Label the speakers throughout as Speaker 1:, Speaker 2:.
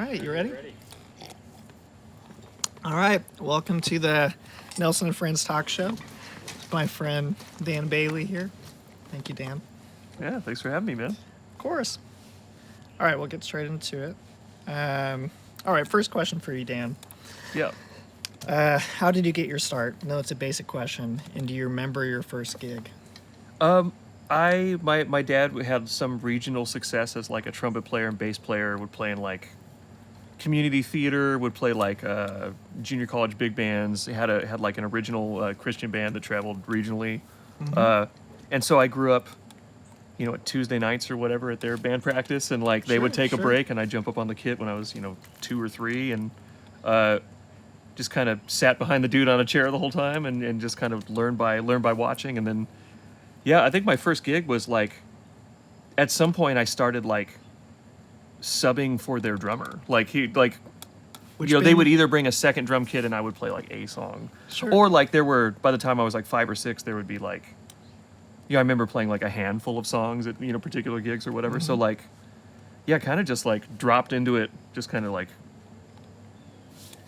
Speaker 1: right, you ready? All right, welcome to the Nelson and Friends Talk Show. It's my friend Dan Bailey here. Thank you, Dan.
Speaker 2: Yeah, thanks for having me, man.
Speaker 1: Of course. All right, we'll get straight into it. All right, first question for you, Dan.
Speaker 2: Yeah.
Speaker 1: How did you get your start? I know it's a basic question. And do you remember your first gig?
Speaker 2: My dad had some regional success as like a trumpet player and bass player, would play in like community theater, would play like junior college big bands. He had like an original Christian band that traveled regionally. And so I grew up, at Tuesday nights or whatever at their band practice, and like they would take a break and I'd jump up on the kit when I was, 2 or 3, and just kind of sat behind the dude on a chair the whole time and just kind of learn by watching. And then, yeah, I think my first gig was like, at some point I started like subbing for their drummer. Like they would either bring a second drum kit and I would play like a song.
Speaker 1: Sure.
Speaker 2: Or like by the time I was like 5 or 6, there would be like, I remember playing like a handful of songs at, particular gigs or whatever. So like, yeah, kind of just like dropped into it, just kind of like,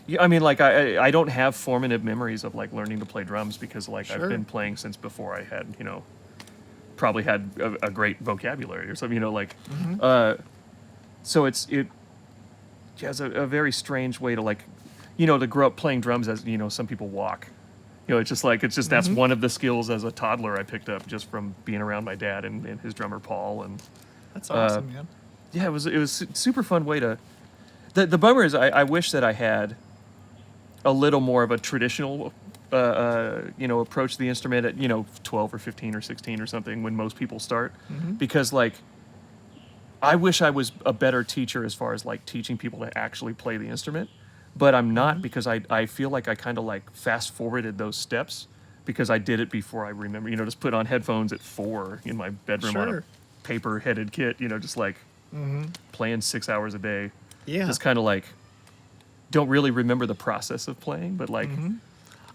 Speaker 2: yeah, I mean, like I don't have formative memories of like learning to play drums because like I've been playing since before I had, probably had a great vocabulary or something, so it has a very strange way to like, to grow up playing drums as, some people walk. It's just that's one of the skills as a toddler I picked up just from being around my dad and his drummer Paul. And
Speaker 1: that's awesome, man.
Speaker 2: Yeah, it was super fun way to. The bummer is I wish that I had a little more of a traditional, approach to the instrument at 12 or 15 or 16 or something when most people start, because like. I wish I was a better teacher as far as like teaching people to actually play the instrument, but I'm not because I feel like I kind of like fast forwarded those steps because I did it before I remember, just put on headphones at 4 in my bedroom on a paper headed kit, just like playing 6 hours a day. Yeah. Just kind of like don't really remember the process of playing, but like.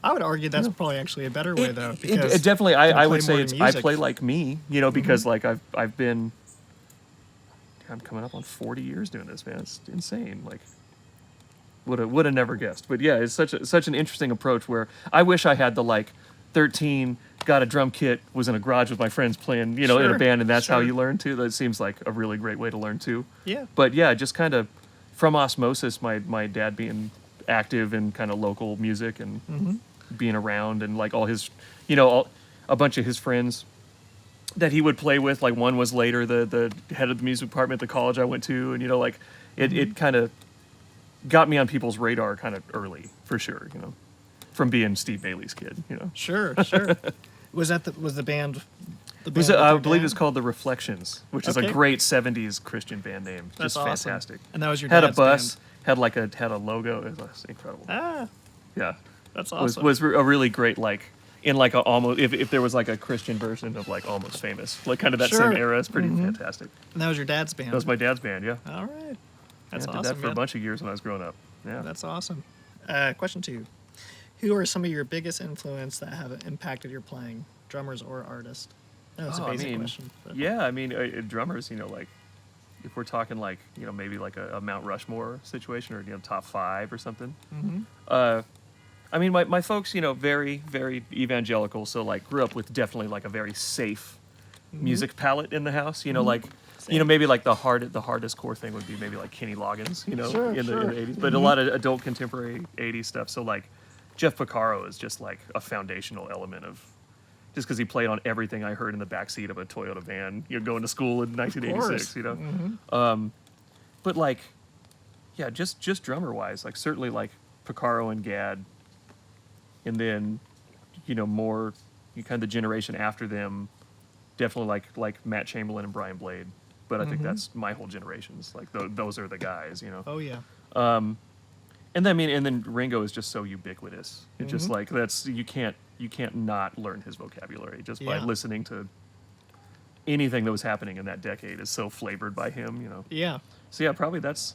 Speaker 1: I would argue that's probably actually a better way though. Because
Speaker 2: it definitely, I would say I play like me, because like I've been. I'm coming up on 40 years doing this, man. It's insane. Like, would have never guessed. But yeah, it's such an interesting approach where I wish I had the like 13, got a drum kit, was in a garage with my friends playing, in a band, and that's how you learn too. That seems like a really great way to learn too.
Speaker 1: Yeah.
Speaker 2: But yeah, just kind of from osmosis, my dad being active in kind of local music and being around, and like all his, a bunch of his friends that he would play with, like one was later the head of the music department at the college I went to, and like it kind of got me on people's radar kind of early for sure, from being Steve Bailey's kid,
Speaker 1: Sure. Was the band?
Speaker 2: I believe it's called The Reflections, which is a great 70s Christian band name.
Speaker 1: That's
Speaker 2: just
Speaker 1: awesome.
Speaker 2: Fantastic.
Speaker 1: And that was your
Speaker 2: had
Speaker 1: dad's
Speaker 2: a bus,
Speaker 1: band.
Speaker 2: had a logo. It was incredible. Yeah,
Speaker 1: that's awesome.
Speaker 2: Was a really great like. In like a almost, if there was like a Christian version of like Almost Famous, like kind of that same era, it's pretty fantastic.
Speaker 1: And that was your dad's band?
Speaker 2: That was my dad's band, yeah.
Speaker 1: All right. That's
Speaker 2: I
Speaker 1: awesome,
Speaker 2: did that for a bunch of years when I was growing up. Yeah.
Speaker 1: That's awesome. Question 2. Who are some of your biggest influence that have impacted your playing, drummers or artists? I know it's a basic question. But.
Speaker 2: Yeah, I mean, drummers, like, if we're talking like, maybe like a Mount Rushmore situation or, top 5 or something. I mean, my folks, very, very evangelical, so like grew up with definitely like a very safe music palette in the house. Like, maybe like the hardest core thing would be maybe like Kenny Loggins, in the 80s, but a lot of adult contemporary 80s stuff. So like Jeff Porcaro is just like a foundational element of, just because he played on everything I heard in the backseat of a Toyota van, going to school in 1986, But like, yeah, just drummer wise, like certainly like Porcaro and Gadd. And then, more, kind of the generation after them, definitely like Matt Chamberlain and Brian Blade. But I think that's my whole generation's. Like those are the guys,
Speaker 1: Oh yeah.
Speaker 2: And then Ringo is just so ubiquitous. It's just like you can't not learn his vocabulary just by listening to anything that was happening in that decade is so flavored by him.
Speaker 1: Yeah.
Speaker 2: So yeah, probably that's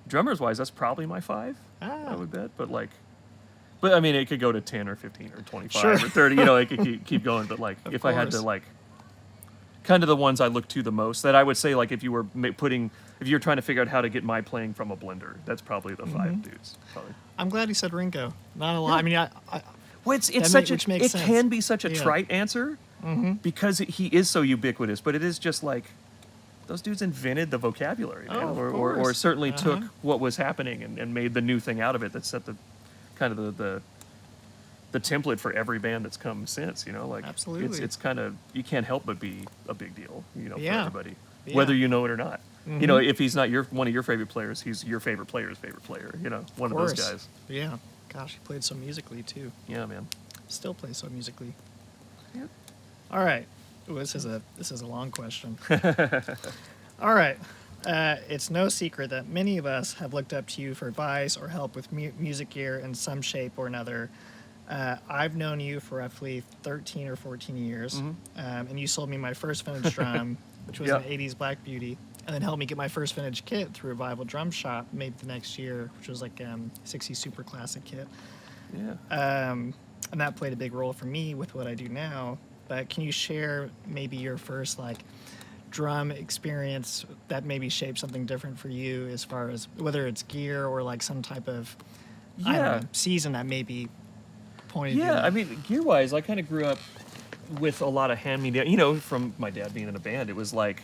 Speaker 2: drummers wise. That's probably my 5. I would bet, But I mean, it could go to 10 or 15 or 25 or 30. It could keep going. But like, if I had to like, kind of the ones I look to the most. That I would say, like, if you were if you're trying to figure out how to get my playing from a blender, that's probably the 5 dudes. Probably.
Speaker 1: I'm glad you said Ringo. Not a lot. Yeah. I mean,
Speaker 2: well, it's such
Speaker 1: which makes sense.
Speaker 2: Can be such a trite answer because he is so ubiquitous, but it is just like those dudes invented the vocabulary, man, or certainly took what was happening and made the new thing out of it that set the kind of the template for every band that's come since, you know, like
Speaker 1: absolutely.
Speaker 2: It's kind of, you can't help but be a big deal, you know, for everybody,
Speaker 1: yeah.
Speaker 2: whether you know it or not. You know, if he's not one of your favorite players, he's your favorite player's favorite player, you know, one of those guys.
Speaker 1: Yeah. Gosh, he played so musically too.
Speaker 2: Yeah, man.
Speaker 1: Still plays so musically.
Speaker 2: Yep.
Speaker 1: All right. Ooh, this is a long question. All right. It's no secret that many of us have looked up to you for advice or help with music gear in some shape or another. I've known you for roughly 13 or 14 years, and you sold me my first vintage drum, which was an 80s Black Beauty, and then helped me get my first vintage kit through Revival Drum Shop maybe the next year, which was like 60 Super Classic kit.
Speaker 2: Yeah.
Speaker 1: And that played a big role for me with what I do now. But can you share maybe your first like drum experience that maybe shaped something different for you as far as whether it's gear or like some type of I don't know, season that maybe pointed you in?
Speaker 2: I mean, gear-wise, I kind of grew up with a lot of hand-me-down. You know, from my dad being in a band, it was like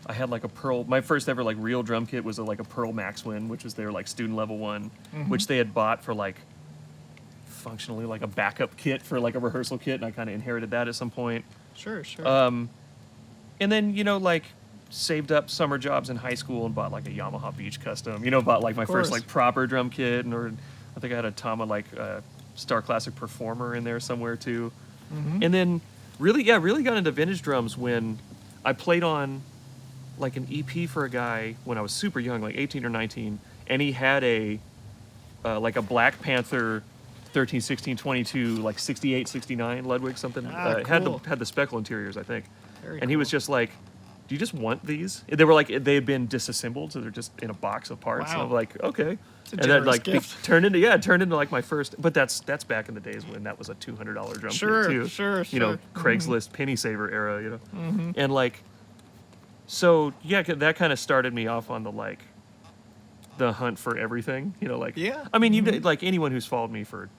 Speaker 2: I had like a Pearl. My first ever like real drum kit was like a Pearl Maxwin, which was their like student level one, which they had bought for like functionally like a backup kit for like a rehearsal kit, and I kind of inherited that at some point.
Speaker 1: Sure.
Speaker 2: And then, you know, like saved up summer jobs in high school and bought like a Yamaha Beach Custom. You know, bought like my first like proper drum kit, or I think I had a Tama like Star Classic Performer in there somewhere too. And then really got into vintage drums when I played on like an EP for a guy when I was super young, like 18 or 19, and he had a like a Black Panther 13, 16, 22, like 68, 69 Ludwig something.
Speaker 1: Cool.
Speaker 2: Had the speckle interiors, I think.
Speaker 1: Very
Speaker 2: and he was just like, "Do you just want these?" They were like, they had been disassembled, so they're just in a box of parts.
Speaker 1: Wow.
Speaker 2: And I'm like, okay.
Speaker 1: And
Speaker 2: that like turned into like my first. But that's back in the days when that was a $200 drum kit too.
Speaker 1: Sure.
Speaker 2: You know, Craigslist penny saver era. You know, and like, so yeah, that kind of started me off on the like, the hunt for everything. You know, like I mean, you like anyone who's followed me for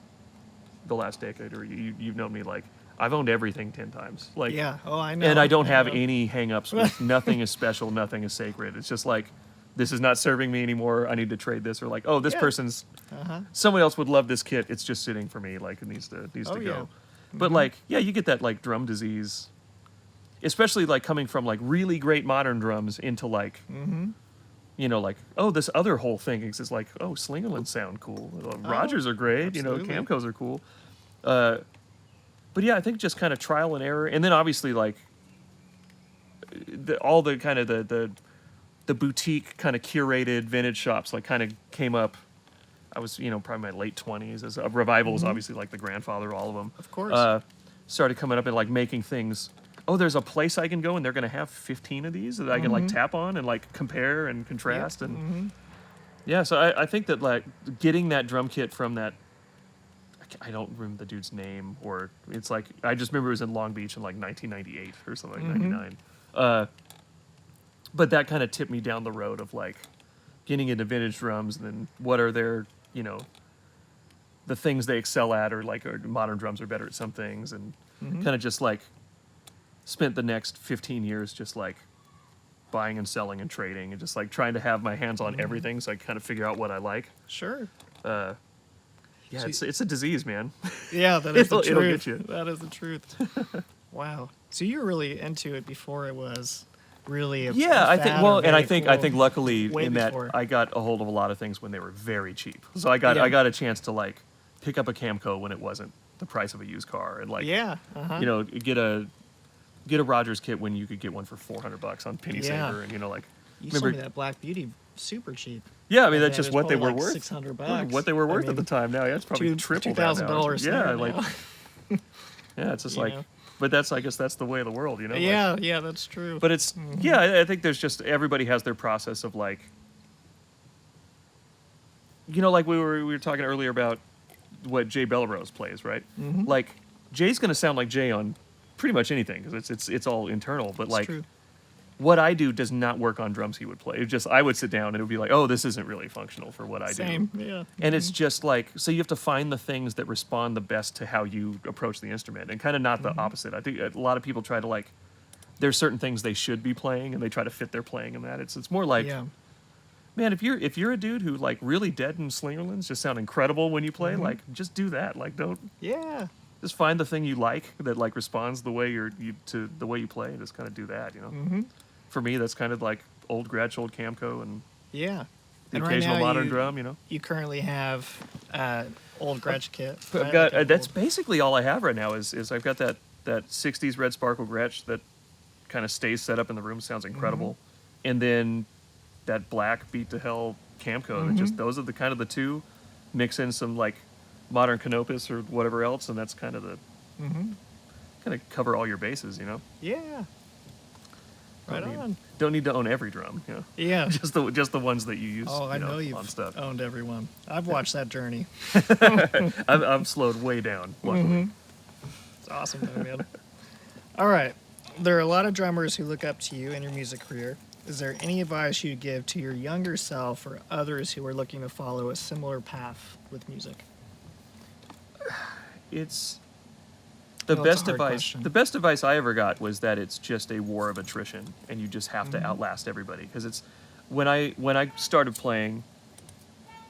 Speaker 2: the last decade, or you've known me, like I've owned everything 10 times. Like
Speaker 1: I know.
Speaker 2: And I don't have any hang-ups with nothing is special, nothing is sacred. It's just like, this is not serving me anymore. I need to trade this, or like, oh, this person's somebody else would love this kit. It's just sitting for me. Like it needs to go. But like, you get that like drum disease, especially like coming from like really great modern drums into like, you know, like, oh, this other whole thing is like, oh, Slingerlands sound cool. Rogers are great.
Speaker 1: Absolutely.
Speaker 2: You know, Camcos are cool. But yeah, I think just kind of trial and error, and then obviously like all the kind of the boutique kind of curated vintage shops like kind of came up. I was, you know, probably my late 20s. As Revival is obviously like the grandfather of all of them.
Speaker 1: Of course.
Speaker 2: Started coming up and like making things. Oh, there's a place I can go and they're gonna have 15 of these that I can like tap on and like compare and contrast and so I think that like getting that drum kit from that. I don't remember the dude's name, or it's like I just remember it was in Long Beach in like 1998 or something, like 99. But that kind of tipped me down the road of like getting into vintage drums, and then what are their, you know, the things they excel at, or like modern drums are better at some things, and kind of just like spent the next 15 years just like buying and selling and trading and just like trying to have my hands on everything, so I kind of figure out what I like.
Speaker 1: Sure.
Speaker 2: Yeah, it's a disease, man.
Speaker 1: Yeah, that is the truth.
Speaker 2: It'll get you.
Speaker 1: That is the truth. Wow. So you were really into it before it was really
Speaker 2: I think. Well, and I think
Speaker 1: cool.
Speaker 2: luckily in
Speaker 1: before.
Speaker 2: that I got a hold of a lot of things when they were very cheap. So I got a chance to like pick up a Camco when it wasn't the price of a used car, and like you know, get a Rogers kit when you could get one for $400 on Penny Saver, and you know, like
Speaker 1: you sold me that Black Beauty super cheap.
Speaker 2: Yeah, I mean that's just what they were
Speaker 1: like
Speaker 2: worth.
Speaker 1: $600.
Speaker 2: What they were worth at the time. Now, it's probably triple
Speaker 1: $2,000.
Speaker 2: Yeah, like it's just like, but that's, I guess that's the way of the world, you know.
Speaker 1: Yeah, that's true.
Speaker 2: But it's I think there's just, everybody has their process of like, you know, like we were talking earlier about what Jay Bellerose plays, right? Like Jay's gonna sound like Jay on pretty much anything because it's all internal. But
Speaker 1: It's
Speaker 2: like
Speaker 1: true.
Speaker 2: what I do does not work on drums he would play. It just I would sit down and it would be like, oh, this isn't really functional for what I do.
Speaker 1: Same. Yeah.
Speaker 2: And it's just like, so you have to find the things that respond the best to how you approach the instrument and kind of not the opposite. I think a lot of people try to like, there's certain things they should be playing and they try to fit their playing in that. It's more like,
Speaker 1: Yeah.
Speaker 2: man, if you're a dude who like really dead and Slingerlands just sound incredible when you play, like just do that. Like don't
Speaker 1: Yeah.
Speaker 2: just find the thing you like that like responds the way to the way you play and just kind of do that, you know.
Speaker 1: Mm-hmm.
Speaker 2: For me, that's kind of like old Gretsch, old Camco, and
Speaker 1: Yeah.
Speaker 2: the
Speaker 1: And right
Speaker 2: occasional
Speaker 1: now
Speaker 2: modern
Speaker 1: you-
Speaker 2: drum, you know.
Speaker 1: You currently have old Gretsch kit.
Speaker 2: I've
Speaker 1: right?
Speaker 2: got
Speaker 1: Like an
Speaker 2: that's
Speaker 1: old-
Speaker 2: basically all I have right now is I've got that 60s red sparkle Gretsch that kind of stays set up in the room, sounds incredible, and then that black beat to hell Camco. That just those are the kind of the two. Mix in some like modern Canopus or whatever else, and that's kind of the kind of cover all your bases, you know.
Speaker 1: Yeah. Right
Speaker 2: Don't need-
Speaker 1: on.
Speaker 2: Don't need to own every drum, you know.
Speaker 1: Yeah.
Speaker 2: just the ones that you use.
Speaker 1: Oh, I
Speaker 2: you
Speaker 1: know
Speaker 2: on
Speaker 1: you've
Speaker 2: stuff.
Speaker 1: owned everyone. I've watched that journey.
Speaker 2: I've slowed way down. Luckily.
Speaker 1: It's awesome, though, man. All right. There are a lot of drummers who look up to you in your music career. Is there any advice you'd give to your younger self or others who are looking to follow a similar path with music?
Speaker 2: It's
Speaker 1: I
Speaker 2: the
Speaker 1: know it's a
Speaker 2: best
Speaker 1: hard
Speaker 2: advice.
Speaker 1: question.
Speaker 2: The best advice I ever got was that it's just a war of attrition, and you just have to outlast everybody. Because it's when I started playing,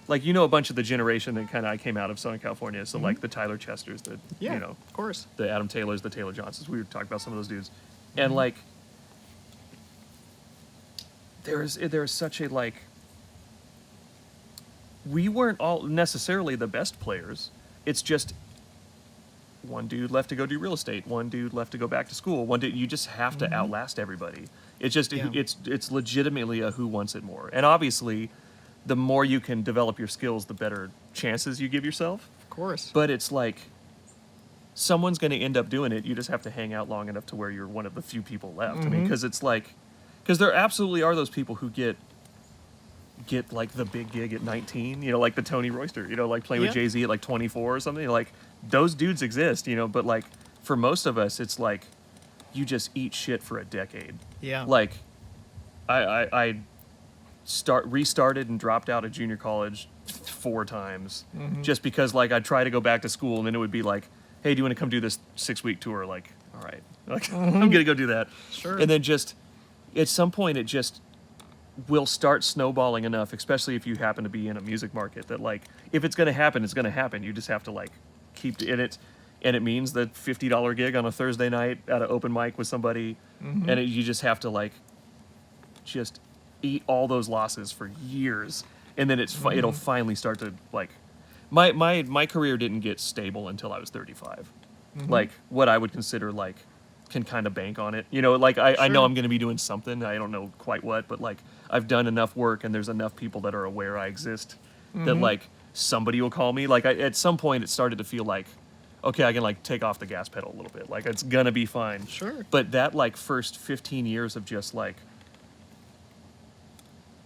Speaker 2: like a bunch of the generation that kind of I came out of Southern California. So like the Tyler Chesters, the
Speaker 1: Yeah,
Speaker 2: you know
Speaker 1: of course.
Speaker 2: the Adam Taylors, the Taylor Johnsons. We were talking about some of those dudes, and like there is such a like. We weren't all necessarily the best players. It's just one dude left to go do real estate, one dude left to go back to school, one dude. You just have to outlast everybody. It's just
Speaker 1: Yeah.
Speaker 2: it's legitimately a who wants it more. And obviously, the more you can develop your skills, the better chances you give yourself.
Speaker 1: Of course.
Speaker 2: But it's like someone's going to end up doing it. You just have to hang out long enough to where you're one of the few people left. I mean, because it's like, because there absolutely are those people who get like the big gig at 19, like the Tony Royster, like playing with
Speaker 1: Yeah.
Speaker 2: Jay-Z at like 24 or something. Like those dudes exist, but like for most of us, it's like you just eat shit for a decade.
Speaker 1: Yeah.
Speaker 2: Like I restarted and dropped out of junior college 4 times just because like I'd try to go back to school and then it would be like, hey, do you want to come do this 6-week tour? Like, all right, like I'm gonna go do that.
Speaker 1: Sure.
Speaker 2: And then just at some point it just will start snowballing enough, especially if you happen to be in a music market, that like if it's gonna happen, it's gonna happen. You just have to like keep in it. And it means the $50 gig on a Thursday night at an open mic with somebody, and you just have to like just eat all those losses for years, and then it'll finally start to like my career didn't get stable until I was 35. Like what I would consider like can kind of bank on it, like I know
Speaker 1: Sure.
Speaker 2: I'm going to be doing something. I don't know quite what, but like I've done enough work and there's enough people that are aware I exist that like somebody will call me. Like at some point it started to feel like, okay, I can like take off the gas pedal a little bit. Like it's gonna be fine.
Speaker 1: Sure.
Speaker 2: But that like first 15 years of just like,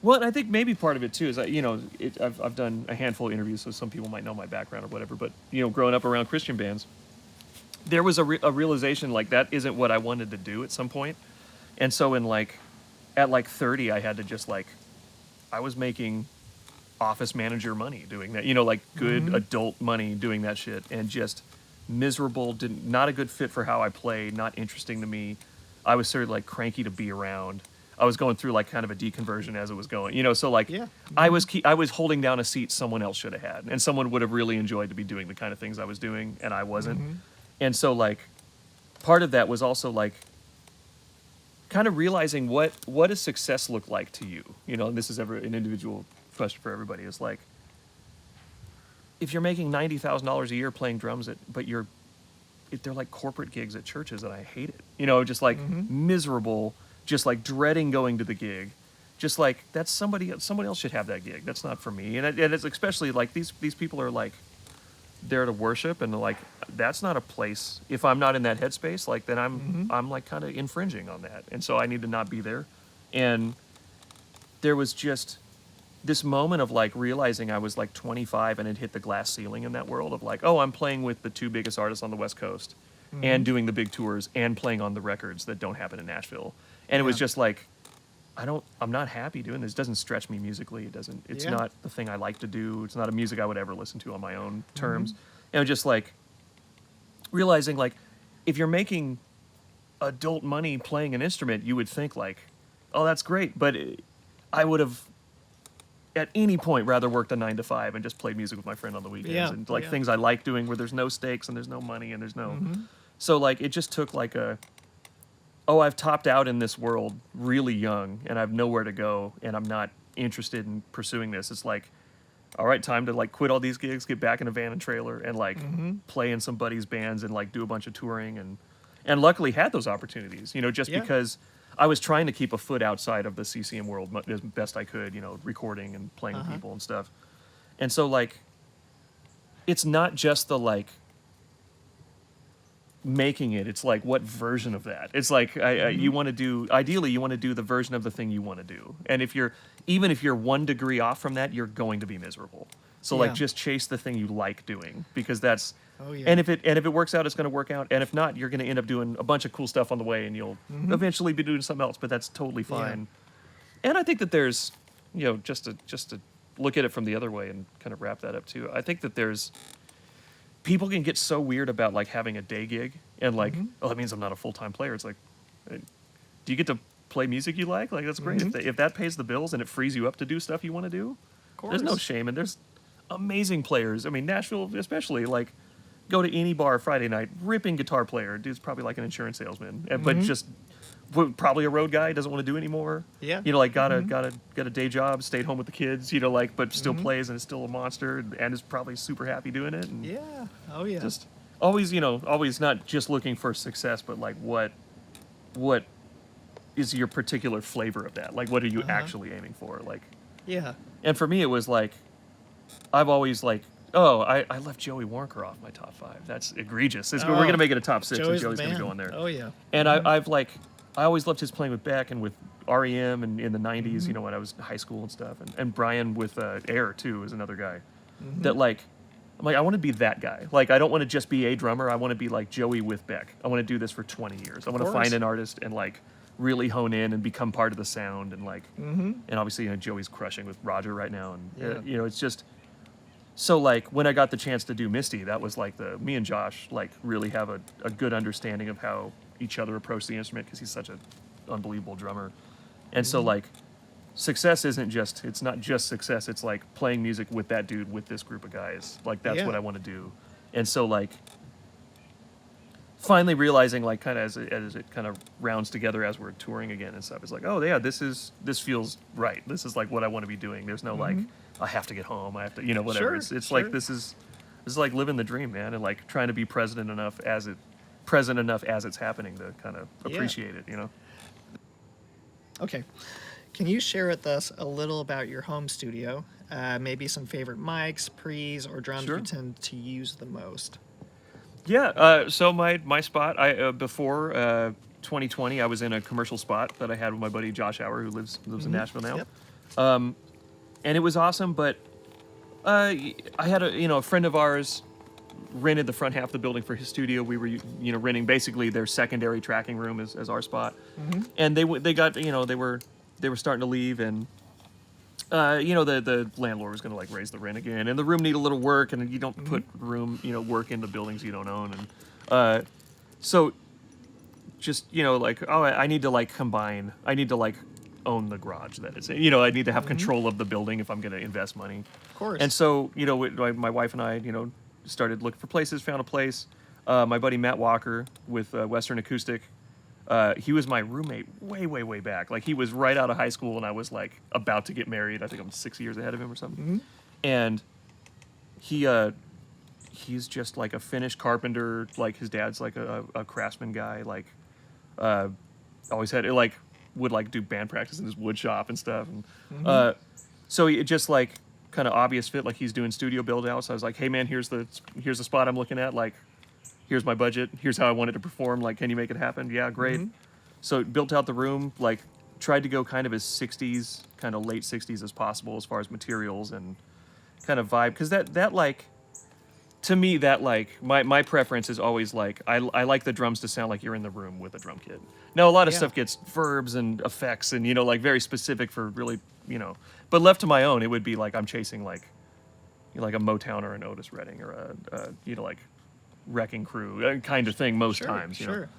Speaker 2: well, and I think maybe part of it too is I've done a handful of interviews, so some people might know my background or whatever. But growing up around Christian bands, there was a realization like that isn't what I wanted to do at some point, and so at 30, I had to just like, I was making office manager money doing that, like good adult money doing that shit, and just miserable, not a good fit for how I play, not interesting to me. I was sort of like cranky to be around. I was going through like kind of a deconversion as it was going, so like
Speaker 1: Yeah.
Speaker 2: I was holding down a seat someone else should have had, and someone would have really enjoyed to be doing the kind of things I was doing, and I wasn't. And so like part of that was also like kind of realizing what does success look like to you, and this is an individual question for everybody. Is like, if you're making $90,000 a year playing drums but they're like corporate gigs at churches, and I hate it, just like miserable, just like dreading going to the gig, just like that's someone else should have that gig. That's not for me. And it's especially like these people are like there to worship, and like that's not a place. If I'm not in that headspace, like then I'm like kind of infringing on that, and so I need to not be there. And there was just this moment of like realizing I was like 25 and had hit the glass ceiling in that world of like, oh, I'm playing with the 2 biggest artists on the West Coast. and doing the big tours and playing on the records that don't happen in Nashville. And it was
Speaker 1: Yeah.
Speaker 2: just like, I'm not happy doing this. It doesn't stretch me musically. It's
Speaker 1: Yeah.
Speaker 2: not the thing I like to do. It's not a music I would ever listen to on my own terms. And just like realizing like, if you're making adult money playing an instrument, you would think like, oh, that's great. But I would have at any point rather worked a 9 to 5 and just played music with my friend on the weekends
Speaker 1: Yeah,
Speaker 2: and like
Speaker 1: yeah.
Speaker 2: things I like doing where there's no stakes and there's no money and there's no, so like it just took like I've topped out in this world really young and I have nowhere to go and I'm not interested in pursuing this. It's like, all right, time to like quit all these gigs, get back in a van and trailer and like play in some buddies' bands and like do a bunch of touring and luckily had those opportunities, just
Speaker 1: Yeah.
Speaker 2: because I was trying to keep a foot outside of the CCM world as best I could, recording and playing with people and stuff. And so like, it's not just the like making it, it's like what version of that. It's like you want to do, ideally you want to do the version of the thing you want to do. And even if you're 1 degree off from that, you're going to be miserable. So like
Speaker 1: Yeah.
Speaker 2: just chase the thing you like doing because that's
Speaker 1: Oh, yeah.
Speaker 2: and if it works out, it's going to work out. And if not, you're going to end up doing a bunch of cool stuff on the way and you'll eventually be doing something else, but that's totally fine. And I think that there's, just to look at it from the other way and kind of wrap that up too. I think that there's people can get so weird about like having a day gig and like, oh, that means I'm not a full-time player. It's like, do you get to play music you like? Like, that's great. If that pays the bills and it frees you up to do stuff you want to do, there's no shame. And there's amazing players. I mean, Nashville especially, like, go to any bar Friday night, ripping guitar player. Dude's probably like an insurance salesman, but just probably a road guy, doesn't want to do anymore.
Speaker 1: Yeah.
Speaker 2: Like got a day job, stayed home with the kids, like, but still plays and is still a monster and is probably super happy doing it. And
Speaker 1: Yeah. Oh, yeah.
Speaker 2: just always, always not just looking for success, but like what is your particular flavor of that? Like, what are you actually aiming for? Like,
Speaker 1: Yeah.
Speaker 2: and for me, it was like, I've always like, oh, I left Joey Warnker off my top 5. That's egregious. We're going to make it a top 6 and
Speaker 1: Joey's
Speaker 2: Joey's
Speaker 1: the
Speaker 2: going to
Speaker 1: man.
Speaker 2: go in there.
Speaker 1: Oh, yeah.
Speaker 2: And I always loved his playing with Beck and with REM and in the 90s, when I was in high school and stuff. And Brian with Air, too, is another guy. That, like, I'm like, I want to be that guy. Like, I don't want to just be a drummer. I want to be like Joey with Beck. I want to do this for 20 years. I want to
Speaker 1: course.
Speaker 2: find an artist and, like, really hone in and become part of the sound. And, like, and obviously, Joey's crushing with Roger right now. And, it's just... So, like, when I got the chance to do Misty, that was like me and Josh, like, really have a good understanding of how each other approach the instrument because he's such an unbelievable drummer. And so, like, success it's not just success. It's like playing music with that dude, with this group of guys. Like, that's what I want to do. And so, like, finally realizing, like, kind of as it kind of rounds together as we're touring again and stuff, it's like, oh, yeah, this feels right. This is, like, what I want to be doing. There's no, like, I have to get home. I have to, whatever.
Speaker 1: Sure,
Speaker 2: It's
Speaker 1: sure.
Speaker 2: like, this is like living the dream, man. And, like, trying to be present enough as it's happening to kind of appreciate it,
Speaker 1: Okay. Can you share with us a little about your home studio? Maybe some favorite mics, pre's, or drums
Speaker 2: Sure.
Speaker 1: you tend to use the most?
Speaker 2: Yeah. So my spot, before 2020, I was in a commercial spot that I had with my buddy Josh Hour, who lives in Nashville now.
Speaker 1: Yep.
Speaker 2: And it was awesome, but I had a friend of ours rented the front half of the building for his studio. We were renting basically their secondary tracking room as our spot. And they got they were starting to leave, and the landlord was going to like raise the rent again, and the room needed a little work, and you don't put work into buildings you don't own, and so just like, oh, I need to like combine, I need to like own the garage that it's in. I need to have control of the building if I'm going to invest money.
Speaker 1: Of course.
Speaker 2: And so my wife and I started looking for places, found a place. My buddy Matt Walker with Western Acoustic, he was my roommate way back. Like, he was right out of high school, and I was like about to get married. I think I'm 6 years ahead of him or something. And he's just like a finished carpenter. Like, his dad's like a craftsman guy. Like, always had like would like do band practice in his wood shop and stuff. And so it just like kind of obvious fit. Like, he's doing studio build outs. I was like, hey man, here's the spot I'm looking at. Like, here's my budget. Here's how I want it to perform. Like, can you make it happen? Yeah, great. So built out the room, like tried to go kind of as 60s, kind of late 60s as possible as far as materials and kind of vibe. Because that like, to me, that like my preference is always like I like the drums to sound like you're in the room with a drum kit. Now a lot of
Speaker 1: Yeah.
Speaker 2: stuff gets verbs and effects and like very specific for really But left to my own, it would be like I'm chasing like like a Motown or an Otis Redding or a like Wrecking Crew kind of thing most times.
Speaker 1: Sure.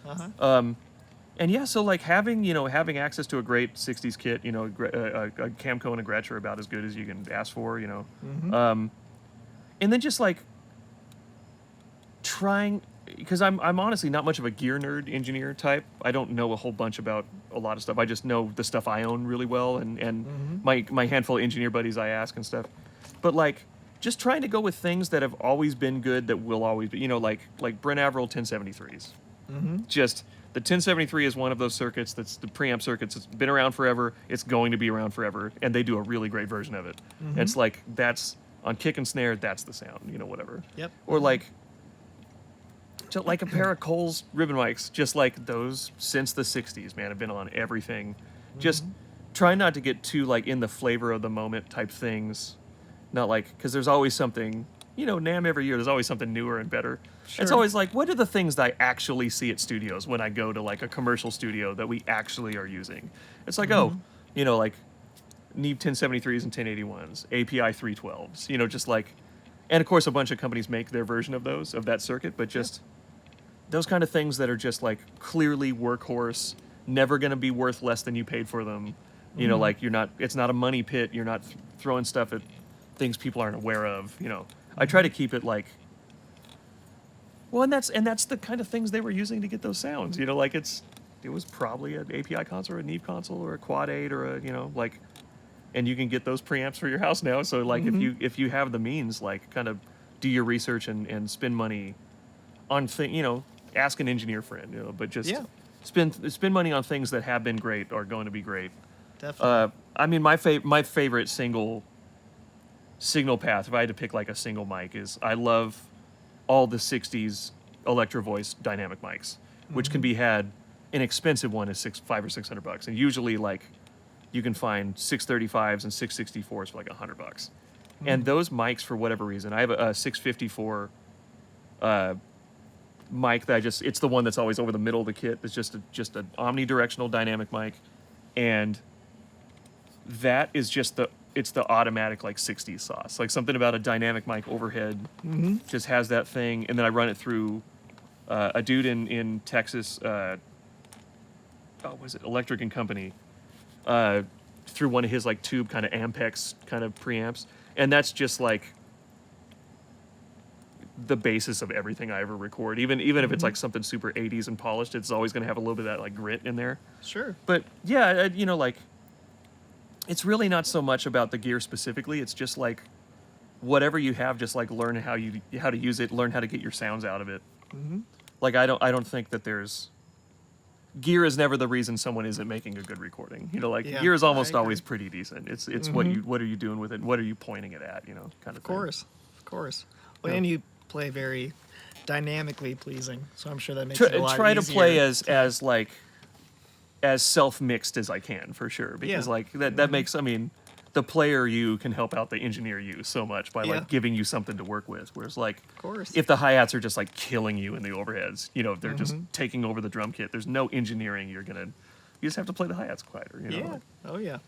Speaker 2: And yeah, so like having access to a great '60s kit, a Camco and a Gretsch are about as good as you can ask for, and then just like trying, because I'm honestly not much of a gear nerd engineer type. I don't know a whole bunch about a lot of stuff. I just know the stuff I own really well, and my handful of engineer buddies I ask and stuff. But like just trying to go with things that have always been good, that will always be, like Brent Averill 1073s. Just the 1073 is one of those circuits that's the preamp circuits. It's been around forever. It's going to be around forever, and they do a really great version of it. And it's like that's on kick and snare. That's the sound, whatever.
Speaker 1: Yep.
Speaker 2: Or like, just like a pair of Cole's ribbon mics, just like those since the '60s, man, have been on everything. Just try not to get too like in the flavor of the moment type things. Not like, because there's always something. NAMM every year, there's always something newer and better.
Speaker 1: Sure.
Speaker 2: It's always like, what are the things that I actually see at studios when I go to like a commercial studio that we actually are using? It's like, like Neve 1073s and 1081s, API 312s, just like, and of course a bunch of companies make their version of that circuit, but just those kind of things that are just like clearly workhorse, never going to be worth less than you paid for them. Like it's not a money pit. You're not throwing stuff at things people aren't aware of, I try to keep it like, well, and that's the kind of things they were using to get those sounds. Like it was probably an API console or a Neve console or a Quad 8 or a like, and you can get those preamps for your house now. So like if you have the means, like kind of do your research and spend money on ask an engineer friend, but just spend money on things that have been great or going to be great.
Speaker 1: Definitely.
Speaker 2: I mean, my favorite signal path, if I had to pick like a single mic, is I love all the '60s Electro Voice dynamic mics, which can be had. An expensive one is $500 or $600, and usually like you can find 635s and 664s for like $100. And those mics, for whatever reason, I have a 654 mic that it's the one that's always over the middle of the kit. It's just an omnidirectional dynamic mic, and that is just it's the automatic like '60s sauce. Like something about a dynamic mic overhead just has that thing. And then I run it through a dude in Texas. Was it Electric and Company? Through one of his like tube kind of Ampex kind of preamps, and that's just like the basis of everything I ever record. Even if it's like something super '80s and polished, it's always going to have a little bit of that like grit in there.
Speaker 1: Sure.
Speaker 2: But yeah, like. It's really not so much about the gear specifically. It's just like whatever you have, just like learn how to use it, learn how to get your sounds out of it. Like I don't think that gear is never the reason someone isn't making a good recording. Gear is almost always pretty decent. It's what are you doing with it? What are you pointing it at? Kind of.
Speaker 1: Of course. Well, and you play very dynamically pleasing, so I'm sure that makes it a lot
Speaker 2: try
Speaker 1: easier.
Speaker 2: to play as like as self-mixed as I can, for sure, because like that makes, I mean, the player you can help out the engineer you so much by like giving you something to work with, whereas like
Speaker 1: Of course.
Speaker 2: if the hi-hats are just like killing you in the overheads, if they're just taking over the drum kit, there's no engineering. You just have to play the hi-hats quieter.
Speaker 1: Yeah. Oh yeah.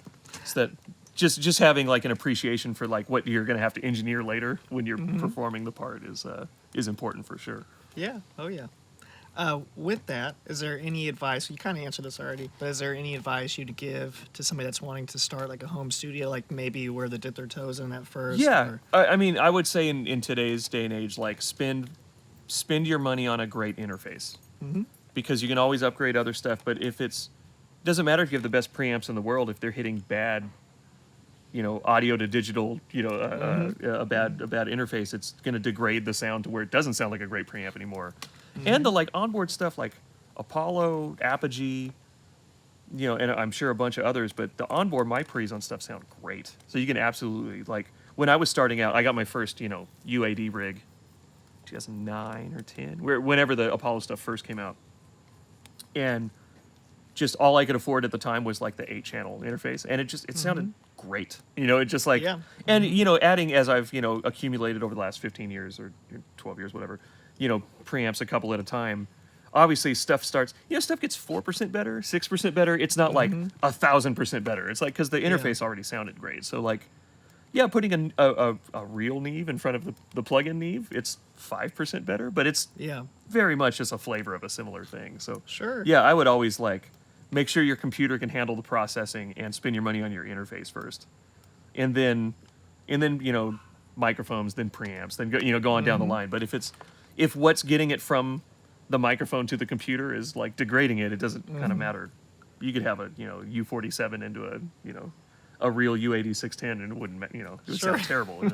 Speaker 2: So that just having like an appreciation for like what you're going to have to engineer later when you're performing the part is important for sure.
Speaker 1: Yeah. Oh yeah. With that, is there any advice? You kind of answered this already, but is there any advice you'd give to somebody that's wanting to start like a home studio, like maybe where they dip their toes in at first?
Speaker 2: Yeah, I mean, I would say in today's day and age, like spend your money on a great interface, because you can always upgrade other stuff. But if doesn't matter if you have the best preamps in the world, if they're hitting bad, audio to digital, a bad interface, it's going to degrade the sound to where it doesn't sound like a great preamp anymore. And the like onboard stuff like Apollo, Apogee, and I'm sure a bunch of others, but the onboard mic pre's on stuff sound great. So you can absolutely, like, when I was starting out, I got my first, UAD rig, 2009 or 10, whenever the Apollo stuff first came out. And just all I could afford at the time was like the 8-channel interface, and it sounded great. You know, it just like, and you know, adding as I've accumulated over the last 15 years or 12 years, whatever, preamps a couple at a time. Obviously, stuff starts. Stuff gets 4% better, 6% better. It's not like 1,000% better. It's like because the interface already sounded great. So like, yeah, putting a real Neve in front of the plug-in Neve, it's 5% better, but it's very much just a flavor of a similar thing. So yeah, I would always like make sure your computer can handle the processing and spend your money on your interface first, and then microphones, then preamps, then go on down the line. But if what's getting it from the microphone to the computer is like degrading it, it doesn't kind of matter. You could have a U47 into a real U80 610 and it wouldn't it would sound terrible.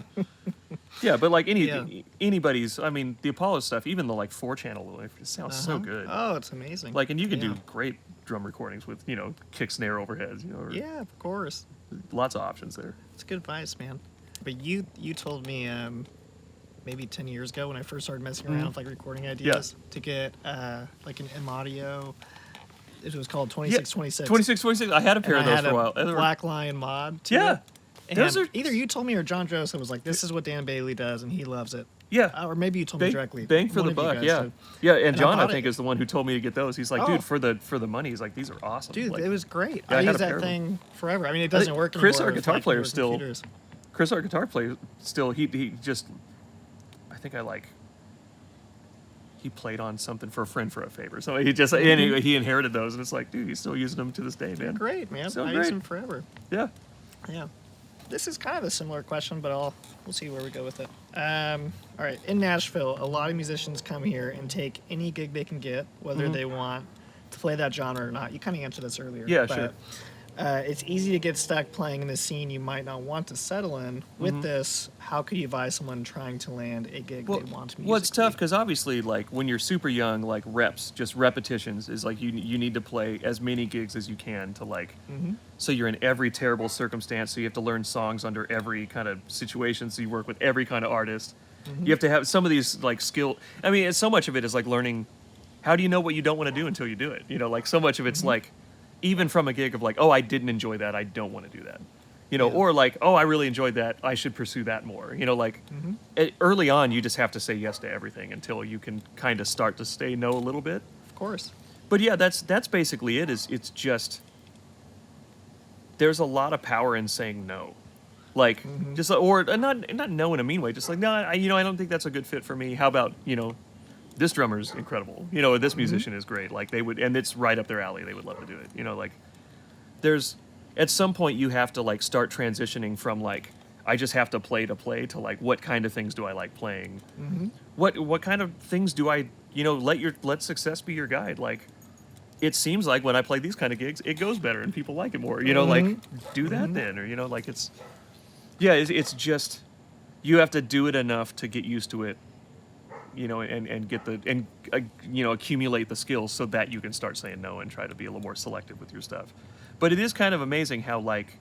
Speaker 2: Yeah, but like anybody's, I mean, the Apollo stuff, even the like 4-channel, it sounds so good.
Speaker 1: Oh, it's amazing.
Speaker 2: Like, and you can do great drum recordings with kick snare overheads.
Speaker 1: Yeah, of course.
Speaker 2: Lots of options there.
Speaker 1: It's good advice, man. But you told me maybe 10 years ago when I first started messing around with like recording ideas to get like an M Audio. It was called 2626.
Speaker 2: 2626. I had a pair of those for a while.
Speaker 1: Black Lion mod too.
Speaker 2: Yeah.
Speaker 1: And either you told me or John Joseph was like, "This is what Dan Bailey does, and he loves it."
Speaker 2: Yeah.
Speaker 1: Or maybe you told me directly.
Speaker 2: Bang for the buck. Yeah. Did. Yeah. And John, I think, is the one who told me to get those. He's like, dude, for the money, he's like, these are awesome.
Speaker 1: Dude,
Speaker 2: like,
Speaker 1: it was great. I used that thing forever. I mean, it doesn't work
Speaker 2: Chris,
Speaker 1: anymore.
Speaker 2: our guitar player, still. Chris, our guitar player, still. He just. I think he played on something for a friend for a favor. So he just anyway, he inherited those, and it's like, dude, he's still using them to this day, man.
Speaker 1: They're great, man.
Speaker 2: So
Speaker 1: I use them forever.
Speaker 2: Yeah.
Speaker 1: Yeah. This is kind of a similar question, but we'll see where we go with it. All right, in Nashville, a lot of musicians come here and take any gig they can get, whether they want to play that genre or not. You kind of answered this earlier.
Speaker 2: Yeah, sure.
Speaker 1: It's easy to get stuck playing in a scene you might not want to settle in. With this, how could you advise someone trying to land a gig they want musically?
Speaker 2: Well, it's tough because obviously, like, when you're super young, like, just repetitions is like you need to play as many gigs as you can to, like, so you're in every terrible circumstance, so you have to learn songs under every kind of situation, so you work with every kind of artist. You have to have some of these, like, skill. I mean, so much of it is, like, learning how do you know what you don't want to do until you do it? Like, so much of it's, like, even from a gig of like, oh, I didn't enjoy that, I don't want to do that. Or like, oh, I really enjoyed that, I should pursue that more. Early on, you just have to say yes to everything until you can kind of start to say no a little bit.
Speaker 1: Of course.
Speaker 2: But yeah, that's basically it. It's just, there's a lot of power in saying no. Like, just, or not no in a mean way, just like, no, I don't think that's a good fit for me. How about, this drummer's incredible. This musician is great. Like, they would, and it's right up their alley. They would love to do it. Like, there's, at some point you have to like start transitioning from like, I just have to play to like, what kind of things do I like playing? What kind of things do I, let success be your guide. Like, it seems like when I play these kind of gigs, it goes better and people like it more. Like, do that then, or like it's just, you have to do it enough to get used to it. And get accumulate the skills so that you can start saying no and try to be a little more selective with your stuff. But it is kind of amazing how, like,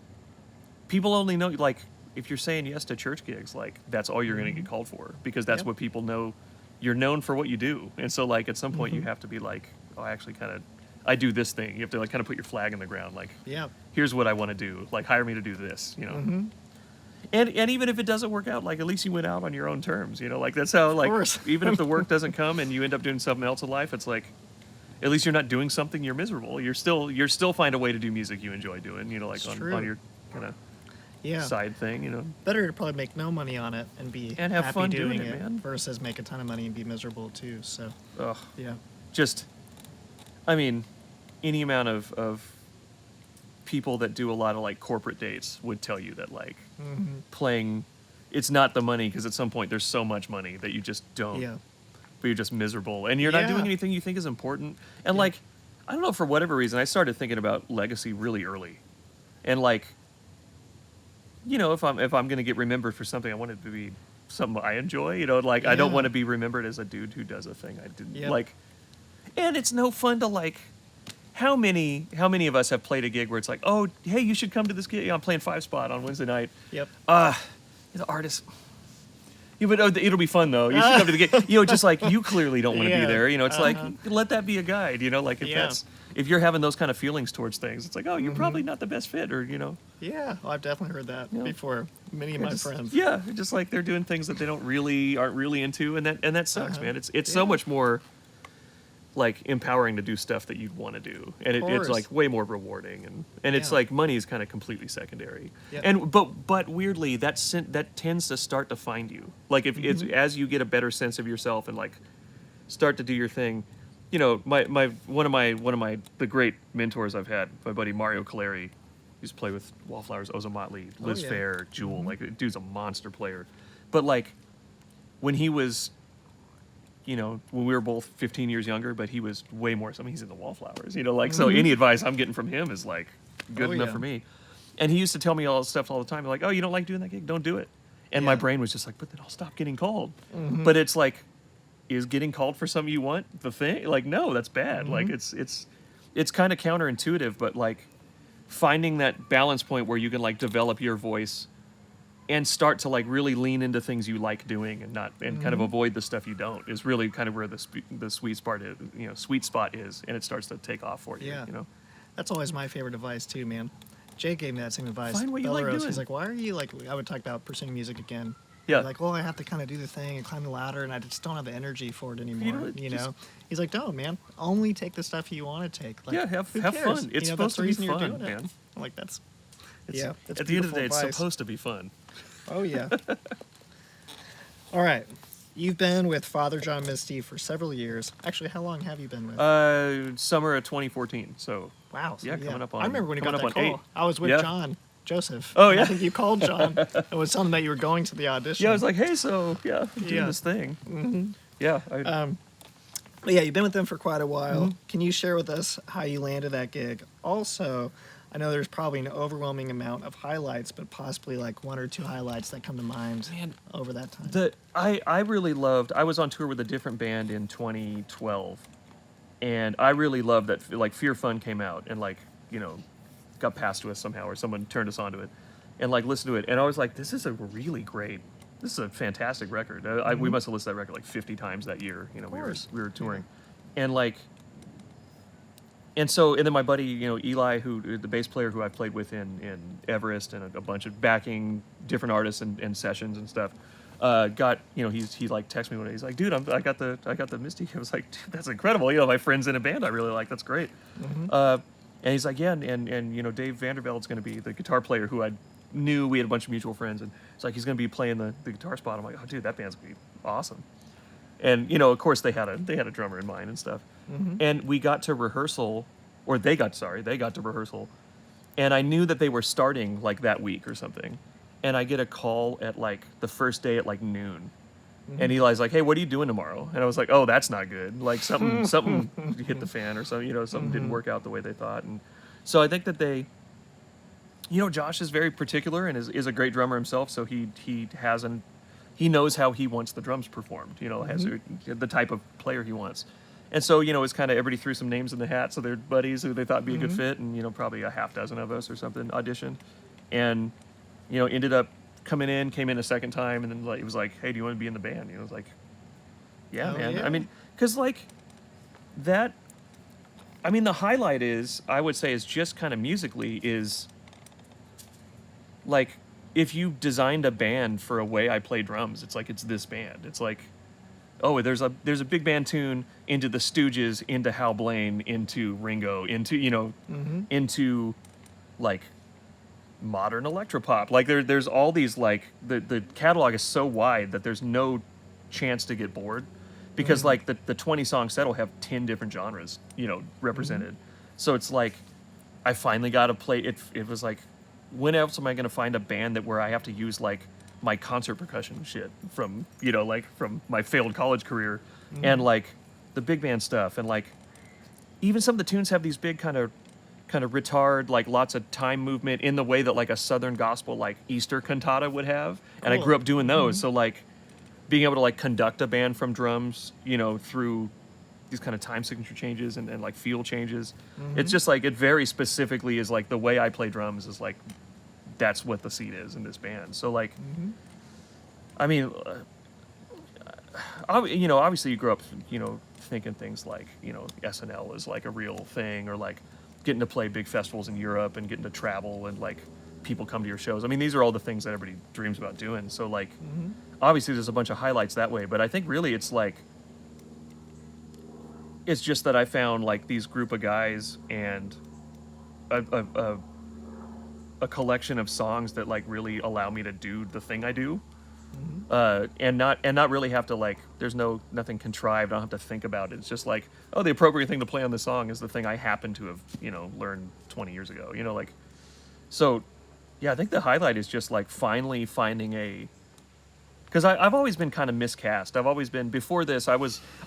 Speaker 2: people only know, like, if you're saying yes to church gigs, like, that's all you're going to get called for, because that's what people know. You're known for what you do. And so, like, at some point you have to be like, oh, I do this thing. You have to, like, kind of put your flag in the ground, like, here's what I want to do. Like, hire me to do this, And even if it doesn't work out, like, at least you went out on your own terms, like, that's how, like, even if the work doesn't come and you end up doing something else in life, it's like, at least you're not doing something you're miserable. You're still find a way to do music you enjoy doing, like on your kind of side thing,
Speaker 1: Better to probably make no money on it and
Speaker 2: have
Speaker 1: happy
Speaker 2: fun
Speaker 1: doing
Speaker 2: it, man.
Speaker 1: Versus make a ton of money and be miserable too. So,
Speaker 2: just, I mean, any amount of people that do a lot of like corporate dates would tell you that like playing, it's not the money, because at some point there's so much money that you just don't, but you're just miserable and you're not doing anything you think is important. And like, I don't know, for whatever reason, I started thinking about legacy really early, and like, if I'm going to get remembered for something, I want it to be something I enjoy. Like, I don't want to be remembered as a dude who does a thing I didn't like. And it's no fun to like. How many of us have played a gig where it's like, oh, hey, you should come to this gig. I'm playing 5-spot on Wednesday night.
Speaker 1: Yep.
Speaker 2: The artist. But it'll be fun though. You should come to the gig. Just like, you clearly don't want to be there. It's like, let that be a guide. Like, if if you're having those kind of feelings towards things, it's like, oh, you're probably not the best fit, or
Speaker 1: Yeah, well, I've definitely heard that
Speaker 2: Yeah.
Speaker 1: before. Many of my friends.
Speaker 2: Yeah, just like they're doing things that they aren't really into, and that sucks,
Speaker 1: Uh-huh.
Speaker 2: man. It's so much more like empowering to do stuff that you'd want to do, and it's
Speaker 1: course.
Speaker 2: like way more rewarding, and it's
Speaker 1: Yeah.
Speaker 2: like money is kind of completely secondary.
Speaker 1: Yep.
Speaker 2: And but weirdly, that tends to start to find you. Like if it's as you get a better sense of yourself and like start to do your thing. My one of my the great mentors I've had, my buddy Mario Caleri, used to play with Wallflowers, Ozomatli, Liz
Speaker 1: yeah.
Speaker 2: Fair, Jewel. Like, the dude's a monster player. But like, when he was, when we were both 15 years younger, but he was way more. I mean, he's in the Wallflowers. So any advice I'm getting from him is like good enough
Speaker 1: yeah.
Speaker 2: for me. And he used to tell me all this stuff all the time. Like, oh, you don't like doing that gig? Don't do it. And my
Speaker 1: Yeah.
Speaker 2: brain was just like, but then I'll stop getting called. But it's like, is getting called for something you want the thing? Like, no, that's bad. Like, it's kind of counterintuitive, but like finding that balance point where you can like develop your voice and start to like really lean into things you like doing and not kind of avoid the stuff you don't is really kind of where the sweet spot is. Sweet spot is, and it starts to take off for you.
Speaker 1: Yeah. That's always my favorite advice too, man. Jay gave me that same advice.
Speaker 2: Find what you like
Speaker 1: Belarus,
Speaker 2: doing.
Speaker 1: He's like, why are you like? I would talk about pursuing music again.
Speaker 2: Yeah.
Speaker 1: Like, well, I have to kind of do the thing and climb the ladder, and I just don't have the energy for it anymore.
Speaker 2: You know, just-
Speaker 1: He's like, don't, man. Only take the stuff you want to take. Like,
Speaker 2: Yeah, have
Speaker 1: who
Speaker 2: have
Speaker 1: cares?
Speaker 2: fun. It's
Speaker 1: that's
Speaker 2: supposed
Speaker 1: the
Speaker 2: to be
Speaker 1: reason you're
Speaker 2: fun,
Speaker 1: doing it.
Speaker 2: man.
Speaker 1: I'm like, that's
Speaker 2: It's-
Speaker 1: that's
Speaker 2: at the end of the day,
Speaker 1: beautiful
Speaker 2: it's
Speaker 1: advice.
Speaker 2: supposed to be fun.
Speaker 1: Oh yeah. All right. You've been with Father John Misty for several years. Actually, how long have you been with?
Speaker 2: Summer of 2014. So
Speaker 1: Wow. So,
Speaker 2: yeah, coming up on-
Speaker 1: I remember when you got
Speaker 2: coming
Speaker 1: that
Speaker 2: up on
Speaker 1: call.
Speaker 2: 8.
Speaker 1: I was with
Speaker 2: Yeah.
Speaker 1: John Joseph.
Speaker 2: Oh,
Speaker 1: and I
Speaker 2: yeah.
Speaker 1: think you called John. It was something that you were going to the audition.
Speaker 2: yeah, I was like, hey, so yeah, I'm doing
Speaker 1: Yeah.
Speaker 2: this thing. Yeah.
Speaker 1: But yeah, you've been with them for quite a while.
Speaker 2: Mm-hmm.
Speaker 1: Can you share with us how you landed that gig? Also, I know there's probably an overwhelming amount of highlights, but possibly like one or two highlights that come to mind
Speaker 2: Man,
Speaker 1: over that time.
Speaker 2: I really loved. I was on tour with a different band in 2012, and I really loved that. Like, Fear Fun came out and like got passed to us somehow, or someone turned us onto it, and like listened to it, and I was like, this is a fantastic record. We must have listened to that record like 50 times that year.
Speaker 1: course.
Speaker 2: We were touring, and like. And then my buddy, Eli, the bass player who I played with in Everest and a bunch of backing different artists and sessions and stuff, got he like texted me one day. He's like, dude, I got the Misty. I was like, dude, that's incredible. My friend's in a band I really like. That's great. And he's like, yeah, and Dave Vandervelde's going to be the guitar player who I knew. We had a bunch of mutual friends, and it's like he's going to be playing the guitar spot. I'm like, oh, dude, that band's going to be awesome. And of course they had a drummer in mind and stuff. And we got to rehearsal, or they got to rehearsal, and I knew that they were starting like that week or something. And I get a call at like the first day at like noon. And Eli's like, hey, what are you doing tomorrow? And I was like, oh, that's not good. Like something hit the fan, or something, something didn't work out the way they thought. And so I think that they, Josh is very particular and is a great drummer himself. So he knows how he wants the drums performed, has the type of player he wants. And so, it's kind of everybody threw some names in the hat. So they're buddies who they thought would be a good fit. And, probably a half dozen of us or something auditioned. And, ended up came in a second time. And then it was like, hey, do you want to be in the band? I was like, yeah, man.
Speaker 1: yeah.
Speaker 2: I mean, because like that, the highlight I would say is just kind of musically is like, if you designed a band for a way I play drums, it's like, it's this band. It's like, oh, there's a big band tune into the Stooges, into Hal Blaine, into Ringo, into into like modern electropop. Like there's all these, like the catalog is so wide that there's no chance to get bored, because like the 20 song set will have 10 different genres represented. So it's like I finally got to play it. It was like, when else am I going to find a band where I have to use like my concert percussion shit from like from my failed college career, and like the big band stuff, and like even some of the tunes have these big kind of retard, like lots of time movement in the way that like a Southern gospel like Easter cantata would have. And I
Speaker 1: Cool.
Speaker 2: grew up doing those. So like being able to like conduct a band from drums, through these kind of time signature changes and like feel changes. It's just like, it very specifically is like the way I play drums is like, that's what the seat is in this band. So like, obviously you grow up, thinking things like, SNL is like a real thing, or like getting to play big festivals in Europe and getting to travel and like people come to your shows. I mean, these are all the things that everybody dreams about doing. So like, obviously there's a bunch of highlights that way, but I think really it's like, it's just that I found like these group of guys and a collection of songs that like really allow me to do the thing I do. And not really have to like, there's nothing contrived. I don't have to think about it. It's just like, oh, the appropriate thing to play on the song is the thing I happen to have, learned 20 years ago, like, so yeah, I think the highlight is just like finally finding because I've always been kind of miscast. I've always been, before this, I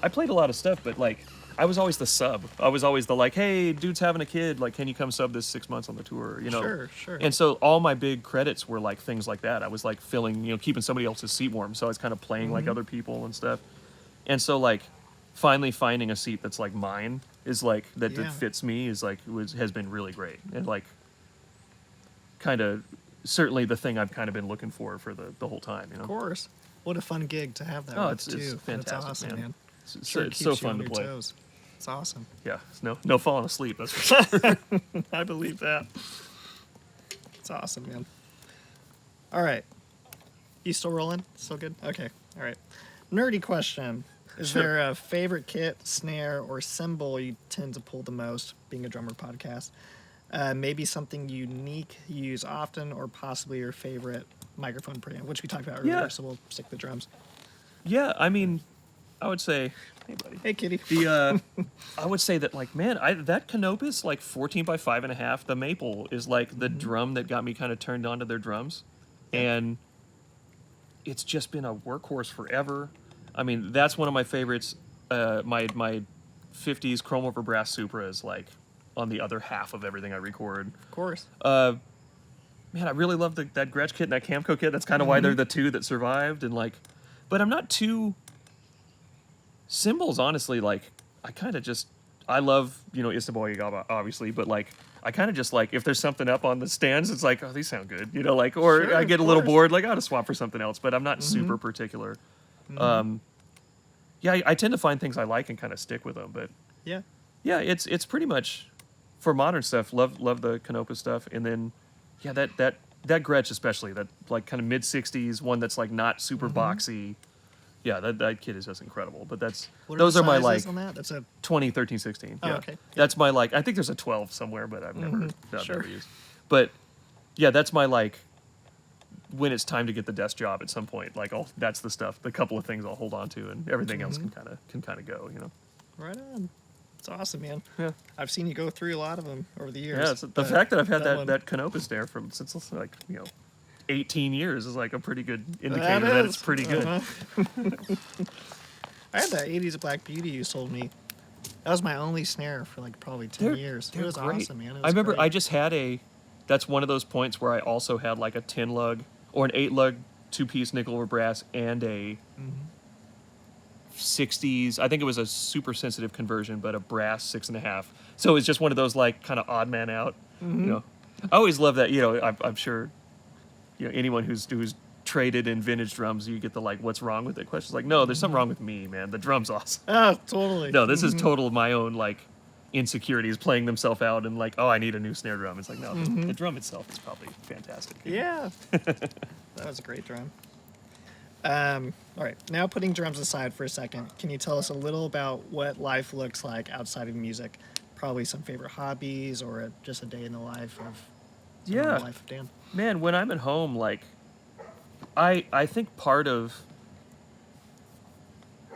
Speaker 2: played a lot of stuff, but like, I was always the sub. I was always the like, hey, dude's having a kid, like, can you come sub this 6 months on the tour,
Speaker 1: Sure.
Speaker 2: And so all my big credits were like things like that. I was like filling, keeping somebody else's seat warm. So I was kind of playing like other people and stuff. And so like finally finding a seat that's like mine is like, that fits me is like, has been really great. And like kind of certainly the thing I've kind of been looking for the whole time,
Speaker 1: Of course. What a fun gig to have that
Speaker 2: Oh,
Speaker 1: with,
Speaker 2: it's
Speaker 1: too.
Speaker 2: fantastic,
Speaker 1: That's awesome, man.
Speaker 2: It's
Speaker 1: Sure
Speaker 2: so
Speaker 1: keeps you
Speaker 2: fun
Speaker 1: on
Speaker 2: to
Speaker 1: your
Speaker 2: play.
Speaker 1: toes. It's awesome.
Speaker 2: Yeah, it's no falling asleep, that's for sure.
Speaker 1: I believe that. It's awesome, man. All right. You still rolling? Still good? Okay. All right. Nerdy question. Is
Speaker 2: Sure.
Speaker 1: there a favorite kit, snare, or cymbal you tend to pull the most, being a drummer podcast? Maybe something unique you use often, or possibly your favorite microphone preamp, which we talked about earlier,
Speaker 2: Yeah.
Speaker 1: so we'll stick the drums.
Speaker 2: Yeah, I mean, I would say, hey buddy.
Speaker 1: Hey, kitty.
Speaker 2: I would say that like, man, that Canopus like 14 by 5.5, the maple is like the drum that got me kind of turned on to their drums, and it's just been a workhorse forever. I mean, that's one of my favorites. My 50s chrome over brass Supra is like on the other half of everything I record.
Speaker 1: Of course.
Speaker 2: Man, I really love that Gretsch kit and that Camco kit. That's kind of why they're the two that survived. And like, but I'm not too cymbals, honestly. Like, I love, Istanbul obviously, but like, I kind of just like, if there's something up on the stands, it's like, oh, these sound good, like, or
Speaker 1: Sure,
Speaker 2: I get a
Speaker 1: of
Speaker 2: little
Speaker 1: course.
Speaker 2: bored, like, I ought to swap for something else, but I'm not super particular. Yeah, I tend to find things I like and kind of stick with them, but
Speaker 1: Yeah.
Speaker 2: yeah, it's pretty much for modern stuff. Love the Canopus stuff, and then yeah, that Gretsch especially, that like kind of mid '60s one that's like not super boxy. Yeah, that kit is just incredible. But those are my like
Speaker 1: on that? That's a
Speaker 2: 20, 13, 16.
Speaker 1: Oh,
Speaker 2: Yeah.
Speaker 1: okay.
Speaker 2: That's my like. I think there's a 12 somewhere, but I've never
Speaker 1: Sure.
Speaker 2: used. But yeah, that's my like. When it's time to get the desk job at some point, like that's the stuff. The couple of things I'll hold on to, and everything else can kind of go.
Speaker 1: right on. It's awesome, man.
Speaker 2: Yeah.
Speaker 1: I've seen you go through a lot of them over the years.
Speaker 2: Yeah, the fact that I've had
Speaker 1: one-
Speaker 2: that Canopus there since like 18 years is like a pretty good indicator
Speaker 1: That
Speaker 2: that
Speaker 1: is.
Speaker 2: it's pretty good.
Speaker 1: I had that 80s Black Beauty you sold me. That was my only snare for like probably 10 years. It
Speaker 2: They're
Speaker 1: was
Speaker 2: great.
Speaker 1: awesome, man. It was
Speaker 2: I remember
Speaker 1: great.
Speaker 2: I just had that's one of those points where I also had like a 10 lug or an 8 lug 2-piece nickel over brass and a 60s. I think it was a super sensitive conversion, but a brass 6.5. So it was just one of those like kind of odd man out. I always love that. I'm sure anyone who's traded in vintage drums, you get the like, what's wrong with it questions. Like, no, there's something wrong with me, man. The drum's awesome.
Speaker 1: Oh, totally.
Speaker 2: No, this is total my own like insecurities playing themselves out and like, oh, I need a new snare drum. It's like, no, the drum itself is probably fantastic.
Speaker 1: Yeah. That was a great drum. All right. Now, putting drums aside for a second, can you tell us a little about what life looks like outside of music? Probably some favorite hobbies or just a day in the life of the life of Dan.
Speaker 2: Man, when I'm at home, like, I think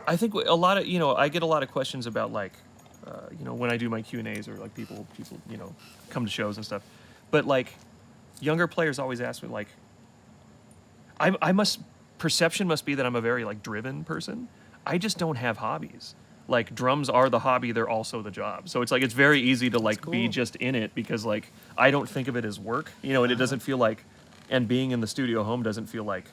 Speaker 2: I think a lot of, I get a lot of questions about like, when I do my Q&As or like people, come to shows and stuff. But like, younger players always ask me like, perception must be that I'm a very like driven person. I just don't have hobbies. Like drums are the hobby, they're also the job. So it's like, it's very easy to like be
Speaker 1: cool.
Speaker 2: just in it because like, I don't think of it as work, and it doesn't feel like, and being in the studio home doesn't feel like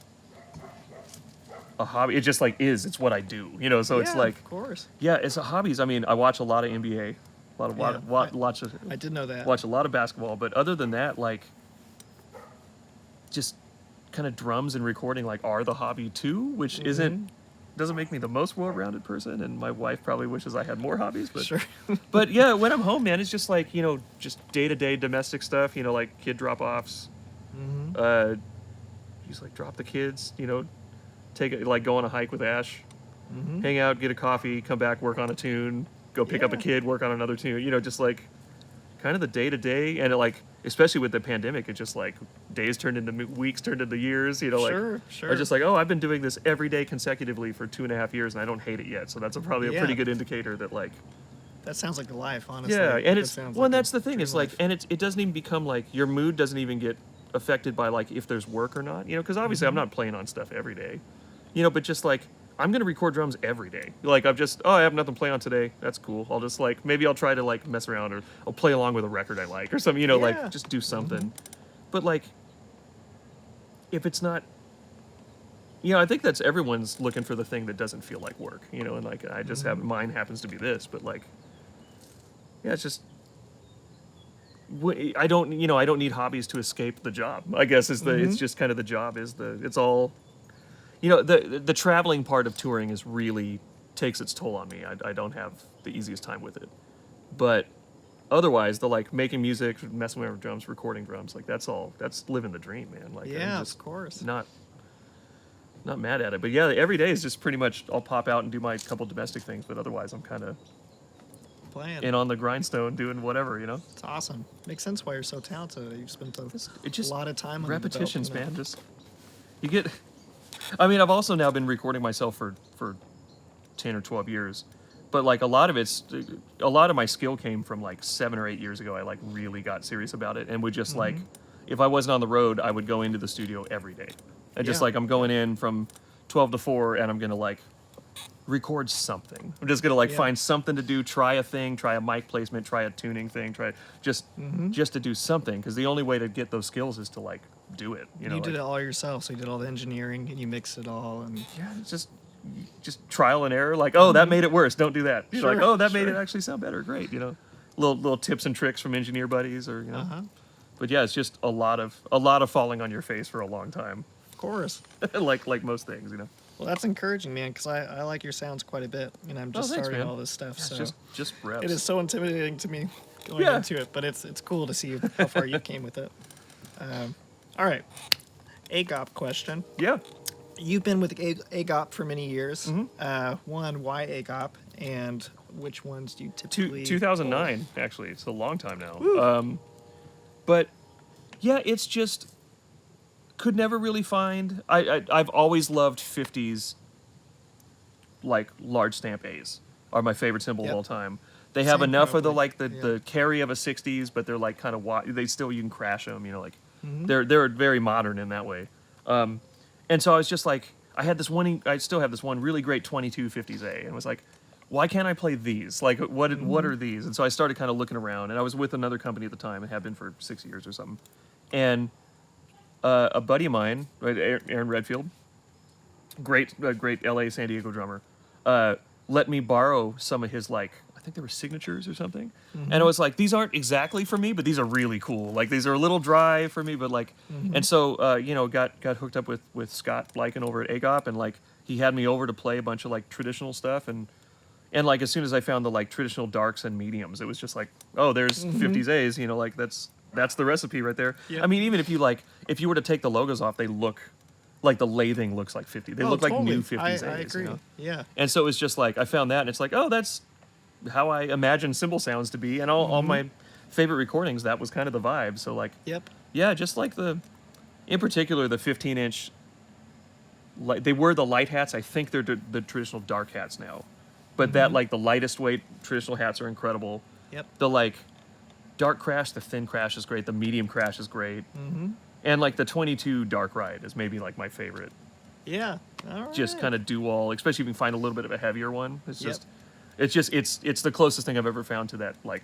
Speaker 2: a hobby. It just like it's what I do, so it's like,
Speaker 1: of course.
Speaker 2: yeah, it's a hobbies. I mean, I watch a lot of NBA,
Speaker 1: I did know that.
Speaker 2: watch a lot of basketball, but other than that, like, just kind of drums and recording like are the hobby too, which isn't doesn't make me the most well-rounded person, and my wife probably wishes I had more hobbies. But
Speaker 1: Sure.
Speaker 2: but yeah, when I'm home, man, it's just like just day-to-day domestic stuff. Like kid drop-offs.
Speaker 1: Mm-hmm.
Speaker 2: Just like drop the kids. Take it, like go on a hike with Ash,
Speaker 1: Mm-hmm.
Speaker 2: hang out, get a coffee, come back, work on a tune, go pick up a
Speaker 1: Yeah.
Speaker 2: kid, work on another tune. Just like kind of the day-to-day, and especially with the pandemic, it just like days turned into weeks, turned into years.
Speaker 1: Sure.
Speaker 2: I was just like, oh, I've been doing this every day consecutively for 2.5 years, and I don't hate it yet. So that's probably a pretty
Speaker 1: Yeah.
Speaker 2: good indicator that like.
Speaker 1: That sounds like a life, honestly.
Speaker 2: Yeah, and
Speaker 1: That
Speaker 2: it's
Speaker 1: sounds
Speaker 2: well, and
Speaker 1: like a
Speaker 2: that's the thing.
Speaker 1: dream
Speaker 2: It's like,
Speaker 1: life.
Speaker 2: and it doesn't even become like your mood doesn't even get affected by like if there's work or not. Because obviously I'm not playing on stuff every day. But just like I'm gonna record drums every day. Like I have nothing to play on today. That's cool. I'll just like maybe I'll try to like mess around or I'll play along with a record I like or something.
Speaker 1: Yeah.
Speaker 2: Like just do something. But like if it's not. I think that's everyone's looking for the thing that doesn't feel like work. And like I just have mine happens to be this, but like. Yeah, it's just I don't need hobbies to escape the job. I guess it's just kind of the job it's all the traveling part of touring is really takes its toll on me. I don't have the easiest time with it. But otherwise, the like making music, messing with drums, recording drums, like that's living the dream, man. Like
Speaker 1: Yeah,
Speaker 2: I'm just
Speaker 1: of course.
Speaker 2: not mad at it. But yeah, every day is just pretty much I'll pop out and do my couple domestic things, but otherwise I'm kind of
Speaker 1: Playing.
Speaker 2: in on the grindstone doing whatever.
Speaker 1: It's awesome. Makes sense why you're so talented. You've spent
Speaker 2: It just
Speaker 1: a lot of time on
Speaker 2: repetitions,
Speaker 1: developing
Speaker 2: man. Just you get. I mean, I've also now been recording myself for 10 or 12 years, but like a lot of my skill came from like 7 or 8 years ago. I like really got serious about it and would just like, if I wasn't on the road, I would go into the studio every day, and just
Speaker 1: Yeah.
Speaker 2: like I'm going in from 12 to 4, and I'm gonna like record something. I'm just gonna like
Speaker 1: Yeah.
Speaker 2: find something to do, try a thing, try a mic placement, try a tuning thing, try just to do something, because the only way to get those skills is to like do it.
Speaker 1: You
Speaker 2: like,
Speaker 1: did it all yourself, so you did all the engineering and you mixed it all. And
Speaker 2: yeah, it's just trial and error. Like, oh, that made it worse. Don't do that. Like,
Speaker 1: Sure,
Speaker 2: oh, that made it
Speaker 1: sure.
Speaker 2: actually sound better. Great. Little tips and tricks from engineer buddies, or
Speaker 1: Uh-huh.
Speaker 2: But yeah, it's just a lot of falling on your face for a long time,
Speaker 1: Of course.
Speaker 2: like most things.
Speaker 1: Well, that's encouraging, man, because I like your sounds quite a bit. I'm just
Speaker 2: thanks,
Speaker 1: starting
Speaker 2: man.
Speaker 1: all this stuff,
Speaker 2: It's
Speaker 1: so
Speaker 2: just reps.
Speaker 1: it is so intimidating to me going
Speaker 2: Yeah.
Speaker 1: into it. But it's cool to see how far you came with it. All right, AGOP question.
Speaker 2: Yeah.
Speaker 1: You've been with AGOP for many years.
Speaker 2: Mm-hmm.
Speaker 1: One, why AGOP, and which ones do you typically?
Speaker 2: 2009, actually. It's a long time now.
Speaker 1: Woo.
Speaker 2: But yeah, it's just could never really find. I've always loved 50s, like large stamp A's are my favorite symbol
Speaker 1: Yep.
Speaker 2: of all time. They have
Speaker 1: Same,
Speaker 2: enough of the
Speaker 1: probably.
Speaker 2: like the
Speaker 1: Yeah.
Speaker 2: carry of a 60s, but they're like kind of they still you can crash them. Like
Speaker 1: Mhm.
Speaker 2: they're very modern in that way. And so I was just like, I still have this one really great 22 50s A, and was like, why can't I play these? Like, what are these? And so I started kind of looking around, and I was with another company at the time, and had been for 6 years or something. And a buddy of mine, right, Aaron Redfield, great LA San Diego drummer, let me borrow some of his like, I think they were signatures or something. And I was like, these aren't exactly for me, but these are really cool. Like these are a little dry for me, but like, and so got hooked up with Scott Blyken over at AGOP, and like he had me over to play a bunch of like traditional stuff, and like as soon as I found the like traditional darks and mediums, it was just like, oh, there's 50s A's, like that's the recipe right there.
Speaker 1: Yep.
Speaker 2: I mean, even if you were to take the logos off, they look like the lathing looks like 50. They
Speaker 1: Oh,
Speaker 2: look like
Speaker 1: totally.
Speaker 2: new 50s
Speaker 1: I
Speaker 2: A's.
Speaker 1: agree. Yeah.
Speaker 2: And so it was just like I found that, and it's like, oh, that's how I imagine cymbal sounds to be, and all my favorite recordings, that was kind of the vibe. So like,
Speaker 1: Yep.
Speaker 2: yeah, just like in particular the 15-inch. Like they were the light hats. I think they're the traditional dark hats now, but that like the lightest weight traditional hats are incredible.
Speaker 1: Yep.
Speaker 2: The like dark crash, the thin crash is great. The medium crash is great, and like the 22 dark ride is maybe like my favorite.
Speaker 1: Yeah. All right.
Speaker 2: Just kind of do-all, especially if you can find a little bit of a heavier one. It's
Speaker 1: Yep.
Speaker 2: just it's the closest thing I've ever found to that like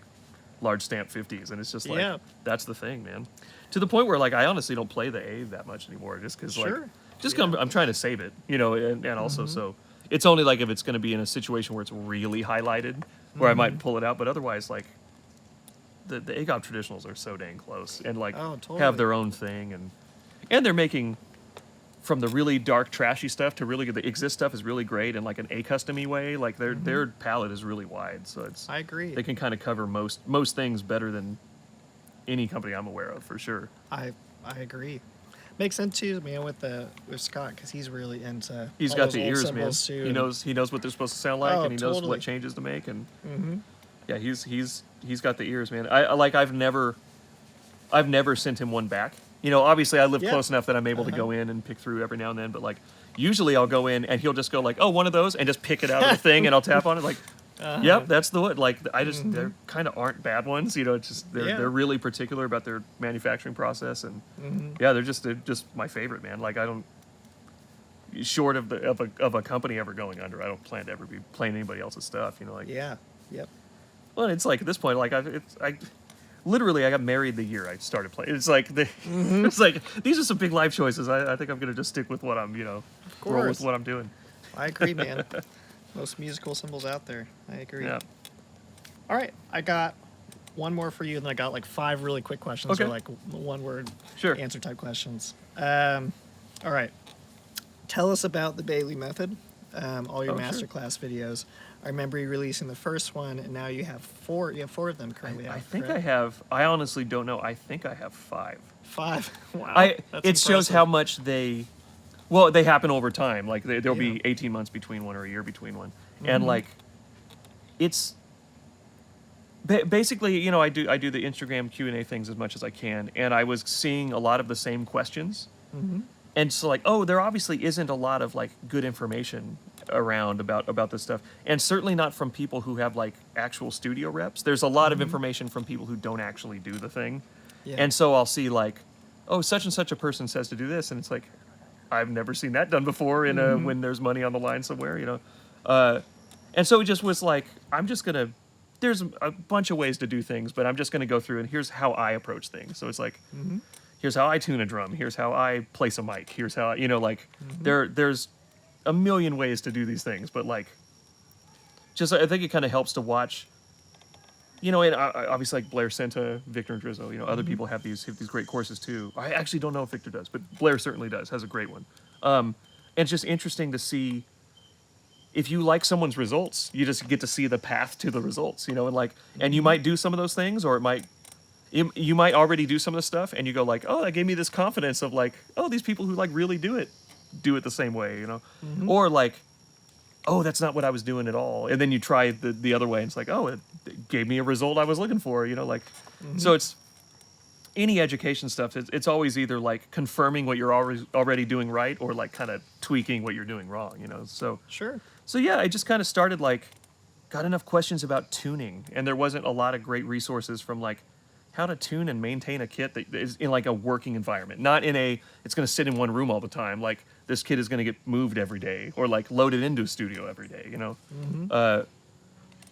Speaker 2: large stamp 50s, and it's just like
Speaker 1: Yeah.
Speaker 2: that's the thing, man. To the point where like I honestly don't play the A that much anymore, just because
Speaker 1: Sure.
Speaker 2: like just 'cause I'm trying to save it, and also so it's only like if it's going to be in a situation where it's really highlighted, where I might pull it out, but otherwise like the AGOP traditionals are so dang close, and like
Speaker 1: Oh, totally.
Speaker 2: have their own thing, and they're making from the really dark, trashy stuff to really good. The exist stuff is really great in like an A-custom-y way. Like their palette is really wide, so it's.
Speaker 1: I agree.
Speaker 2: They can kind of cover most things better than any company I'm aware of, for sure.
Speaker 1: I agree. Makes sense too, man, with Scott, because he's really into.
Speaker 2: He's
Speaker 1: all
Speaker 2: got
Speaker 1: those
Speaker 2: the
Speaker 1: old
Speaker 2: ears, man.
Speaker 1: symbols, too,
Speaker 2: He knows what they're supposed to sound like,
Speaker 1: Oh,
Speaker 2: and he knows
Speaker 1: totally.
Speaker 2: what changes to make, and yeah, he's got the ears, man. I've never sent him one back. You know, obviously I live
Speaker 1: Yeah.
Speaker 2: close enough that I'm able to go in and pick through every now and then, but like usually I'll go in and he'll just go like, oh, one of those, and just pick it out of the thing, and I'll tap on it like. Yep, that's the one. Like I just, there kind of aren't bad ones, you know. It's just they're really particular about their manufacturing process, and yeah, they're just my favorite, man. Like I don't, short of a company ever going under, I don't plan to ever be playing anybody else's stuff, you know. Like
Speaker 1: Yeah. Yep.
Speaker 2: well, it's like at this point, like I literally I got married the year I started playing. It's like it's like these are some big life choices. I think I'm gonna just stick with what I'm, you know, roll with what I'm doing.
Speaker 1: I agree, man. Most musical symbols out there. I agree.
Speaker 2: Yeah.
Speaker 1: All right, I got one more for you, and then I got like 5 really quick questions,
Speaker 2: Okay.
Speaker 1: or like one-word
Speaker 2: Sure.
Speaker 1: answer type questions. All right, tell us about the Bailey method. All your
Speaker 2: Oh, sure.
Speaker 1: masterclass videos. I remember you releasing the first one, and now you have 4. You have 4 of them currently.
Speaker 2: I
Speaker 1: out,
Speaker 2: think
Speaker 1: correct?
Speaker 2: I have. I honestly don't know. I think I have 5.
Speaker 1: 5. Wow.
Speaker 2: It
Speaker 1: that's
Speaker 2: shows
Speaker 1: impressive.
Speaker 2: how much they happen over time. Like there'll
Speaker 1: Yeah.
Speaker 2: be 18 months between one or a year between one, and like it's basically, you know, I do the Instagram Q&A things as much as I can, and I was seeing a lot of the same questions, and so like, oh, there obviously isn't a lot of like good information around about this stuff, and certainly not from people who have like actual studio reps. There's a lot of information from people who don't actually do the thing.
Speaker 1: Yeah.
Speaker 2: And so I'll see like, oh, such and such a person says to do this, and it's like, I've never seen that done before in when there's money on the line somewhere, you know. And so it just was like, I'm just gonna. There's a bunch of ways to do things, but I'm just gonna go through and here's how I approach things. So it's like, here's how I tune a drum. Here's how I place a mic. Here's how, you know, like there's a million ways to do these things, but like, just I think it kind of helps to watch. You know, and obviously like Blair Senta, Victor and Drizzo, you know, other people have these great courses too. I actually don't know if Victor does, but Blair certainly does, has a great one. And it's just interesting to see if you like someone's results, you just get to see the path to the results, you know, and like, and you might do some of those things, or you might already do some of the stuff, and you go like, oh, that gave me this confidence of like, oh, these people who like really do it the same way, you know, or like, oh, that's not what I was doing at all. And then you try the other way, and it's like, oh, it gave me a result I was looking for, you know, like, so it's any education stuff. It's always either like confirming what you're already doing right, or like kind of tweaking what you're doing wrong, you know. So
Speaker 1: Sure.
Speaker 2: yeah, I just kind of started like, got enough questions about tuning, and there wasn't a lot of great resources from like how to tune and maintain a kit that is in like a working environment, not in it's going to sit in one room all the time. Like this kit is going to get moved every day, or like loaded into a studio every day, you know?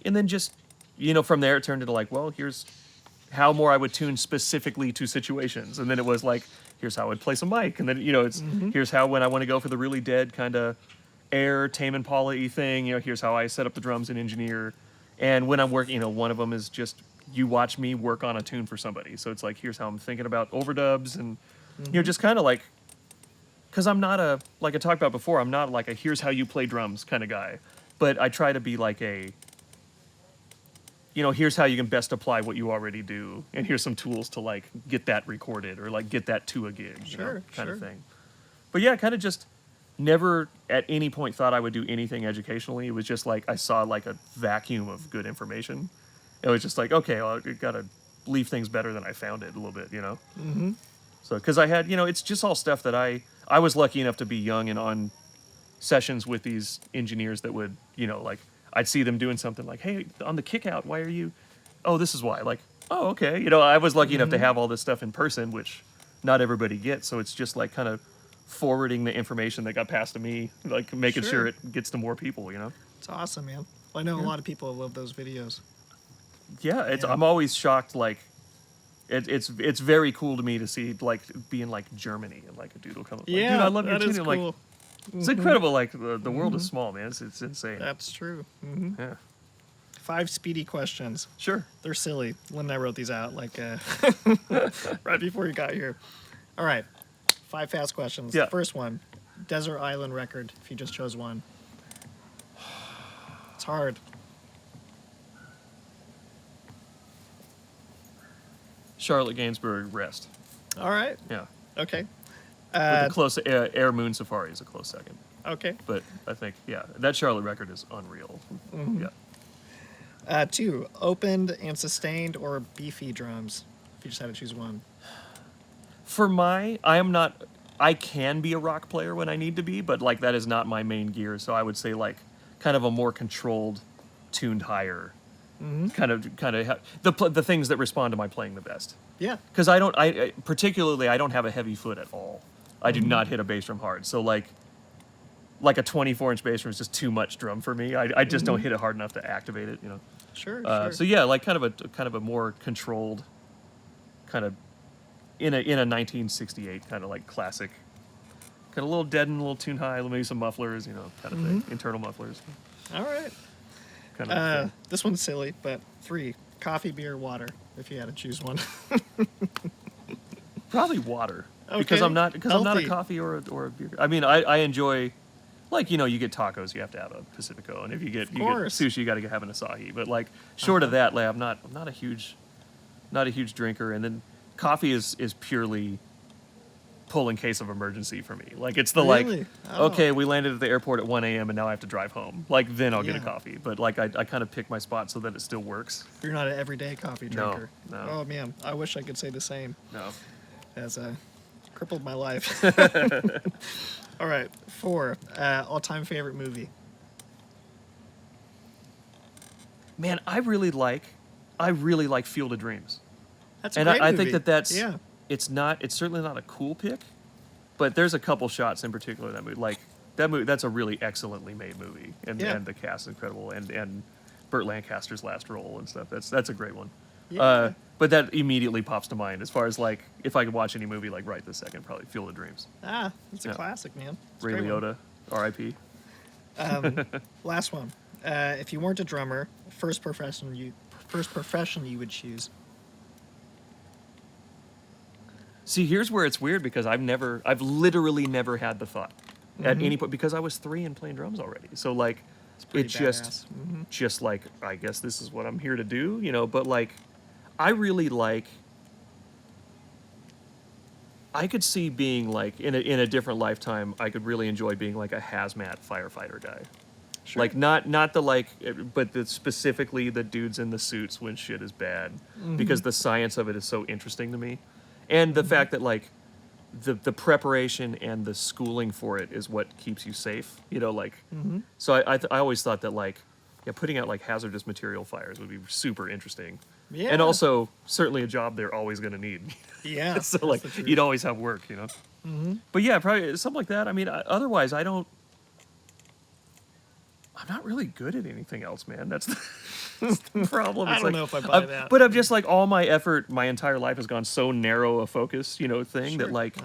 Speaker 2: And then just, you know, from there it turned into like, well, here's how more I would tune specifically to situations. And then it was like, here's how I would place a mic. And then, you know, it's here's how, when I want to go for the really dead kind of air Tame Impala-y thing, you know, here's how I set up the drums and engineer. And when I'm working, you know, one of them is just, you watch me work on a tune for somebody. So it's like, here's how I'm thinking about overdubs, and, you know, just kind of like, because I'm not like I talked about before, I'm not like a here's how you play drums kind of guy. But I try to be like you know, here's how you can best apply what you already do, and here's some tools to like get that recorded, or like get that to a gig, you know, kind of thing. But yeah, kind of just never at any point thought I would do anything educationally. It was just like I saw like a vacuum of good information. It was just like, okay, well, I gotta leave things better than I found it a little bit, you know. So because I had, you know, it's just all stuff that I was lucky enough to be young and on sessions with these engineers that would, you know, like I'd see them doing something like, hey, on the kick out, why are you, oh, this is why, like, oh, okay, you know, I was lucky enough to have all this stuff in person, which not everybody gets. So it's just like kind of forwarding the information that got passed to me, like making sure it gets to more people, you know.
Speaker 1: It's awesome, man. Well, I know a lot of people love those videos.
Speaker 2: Yeah, I'm always shocked. Like, it's very cool to me to see like being like Germany, and like a dude will come up, like, dude, I love your
Speaker 1: that is
Speaker 2: tuning.
Speaker 1: cool.
Speaker 2: Like, it's incredible. Like the world is small, man. It's insane.
Speaker 1: That's true.
Speaker 2: Yeah,
Speaker 1: 5 speedy questions.
Speaker 2: sure.
Speaker 1: They're silly. Lynn and I wrote these out like right before you got here. All right, 5 fast questions.
Speaker 2: Yeah.
Speaker 1: First one: desert island record if you just chose one? It's hard.
Speaker 2: Charlotte Gainsbourg Rest.
Speaker 1: All right.
Speaker 2: Yeah.
Speaker 1: Okay.
Speaker 2: With the close Air Moon Safari is a close second.
Speaker 1: Okay.
Speaker 2: But I think, yeah, that Charlotte record is unreal. Yeah.
Speaker 1: 2, opened and sustained or beefy drums, if you just had to choose one.
Speaker 2: For I can be a rock player when I need to be, but like that is not my main gear. So I would say like kind of a more controlled, tuned higher, kind of the things that respond to my playing the best.
Speaker 1: Yeah.
Speaker 2: Because particularly I don't have a heavy foot at all. I do not hit a bass drum hard. So like a 24-inch bass drum is just too much drum for me. I just don't hit it hard enough to activate it, you know.
Speaker 1: Sure.
Speaker 2: So yeah, like kind of a more controlled, kind of in a 1968 kind of like classic, kind of a little deadened, a little tune high, maybe some mufflers, you know, kind of thing, internal mufflers.
Speaker 1: All right.
Speaker 2: Kind of.
Speaker 1: This one's silly, but 3, coffee, beer, water, if you had to choose one.
Speaker 2: Probably water.
Speaker 1: Okay.
Speaker 2: Because I'm not a
Speaker 1: Healthy.
Speaker 2: coffee or a beer. I mean, I enjoy, like, you know, you get tacos, you have to have a Pacifico, and if you get sushi, you got to have an Asahi. But like short of that, like, I'm not a huge drinker. And then coffee is purely pull in case of emergency for me. Like it's the
Speaker 1: Really?
Speaker 2: okay, we landed at the airport at 1 a.m. and now I have to drive home. Like then I'll get a
Speaker 1: Yeah.
Speaker 2: coffee. But like I kind of pick my spot so that it still works.
Speaker 1: You're not an everyday coffee
Speaker 2: No,
Speaker 1: drinker.
Speaker 2: no.
Speaker 1: Oh man, I wish I could say the same.
Speaker 2: No.
Speaker 1: As crippled my life. All right, 4, all-time favorite movie.
Speaker 2: Man, I really like Field of Dreams.
Speaker 1: That's a
Speaker 2: And
Speaker 1: great
Speaker 2: I
Speaker 1: movie.
Speaker 2: think that's
Speaker 1: yeah.
Speaker 2: it's certainly not a cool pick, but there's a couple shots in particular in that movie. Like that movie, that's a really excellently made movie, and the cast is incredible, and Burt Lancaster's last role and stuff. That's a great one.
Speaker 1: Yeah.
Speaker 2: But that immediately pops to mind as far as like if I could watch any movie like right this second, probably Field of Dreams.
Speaker 1: It's a
Speaker 2: Yeah.
Speaker 1: classic, man. It's a
Speaker 2: Ray
Speaker 1: great one.
Speaker 2: Liotta, R.I.P.
Speaker 1: Last one. If you weren't a drummer, first profession you would choose.
Speaker 2: See, here's where it's weird because I've literally never had the thought at any point because I was 3 and playing drums already. So like,
Speaker 1: pretty
Speaker 2: it's just,
Speaker 1: badass.
Speaker 2: just like I guess this is what I'm here to do, you know. But like, I really like. I could see being like in a different lifetime. I could really enjoy being like a hazmat firefighter guy.
Speaker 1: Sure.
Speaker 2: Like not the like, but specifically the dudes in the suits when shit is bad, because the science of it is so interesting to me, and the fact that like the preparation and the schooling for it is what keeps you safe. You know, like so I always thought that like putting out like hazardous material fires would be super interesting,
Speaker 1: Yeah.
Speaker 2: and also certainly a job they're always going to need.
Speaker 1: Yeah.
Speaker 2: So
Speaker 1: that's
Speaker 2: like
Speaker 1: the truth.
Speaker 2: you'd always have work, you know. But yeah, probably something like that. I mean, otherwise I'm not really good at anything else, man. That's the problem.
Speaker 1: I
Speaker 2: It's
Speaker 1: don't
Speaker 2: like,
Speaker 1: know if I buy that.
Speaker 2: But I'm just like all my effort, my entire life has gone so narrow a focus, you know, thing
Speaker 1: Sure.
Speaker 2: that like,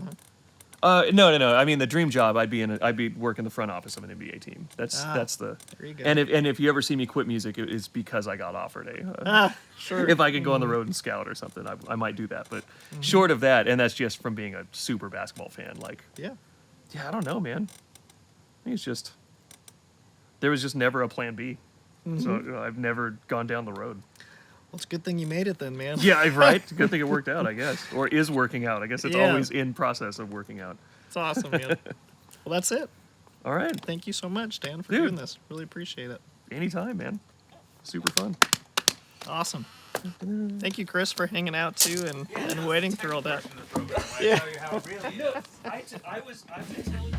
Speaker 2: no. I mean, the dream job, I'd be working the front office of an NBA team. That's the.
Speaker 1: There you go.
Speaker 2: And if you ever see me quit music, it's because I got offered a.
Speaker 1: Sure.
Speaker 2: If I could go on the road and scout or something, I might do that. But short of that, and that's just from being a super basketball fan, like.
Speaker 1: Yeah.
Speaker 2: Yeah, I don't know, man. I think it's just there was just never a plan B, so I've never gone down the road.
Speaker 1: Well, it's a good thing you made it then, man.
Speaker 2: Yeah, right. Good thing it worked out, I guess, or is working out. I guess it's
Speaker 1: Yeah.
Speaker 2: always in process of working out.
Speaker 1: It's awesome, man. Well, that's it.
Speaker 2: All right,
Speaker 1: Thank you so much, Dan, for
Speaker 2: Dude.
Speaker 1: doing this. Really appreciate it.
Speaker 2: anytime, man. Super fun.
Speaker 1: Awesome. Thank you, Chris, for hanging out too and waiting through all that.
Speaker 3: Yeah.
Speaker 2: I've been telling.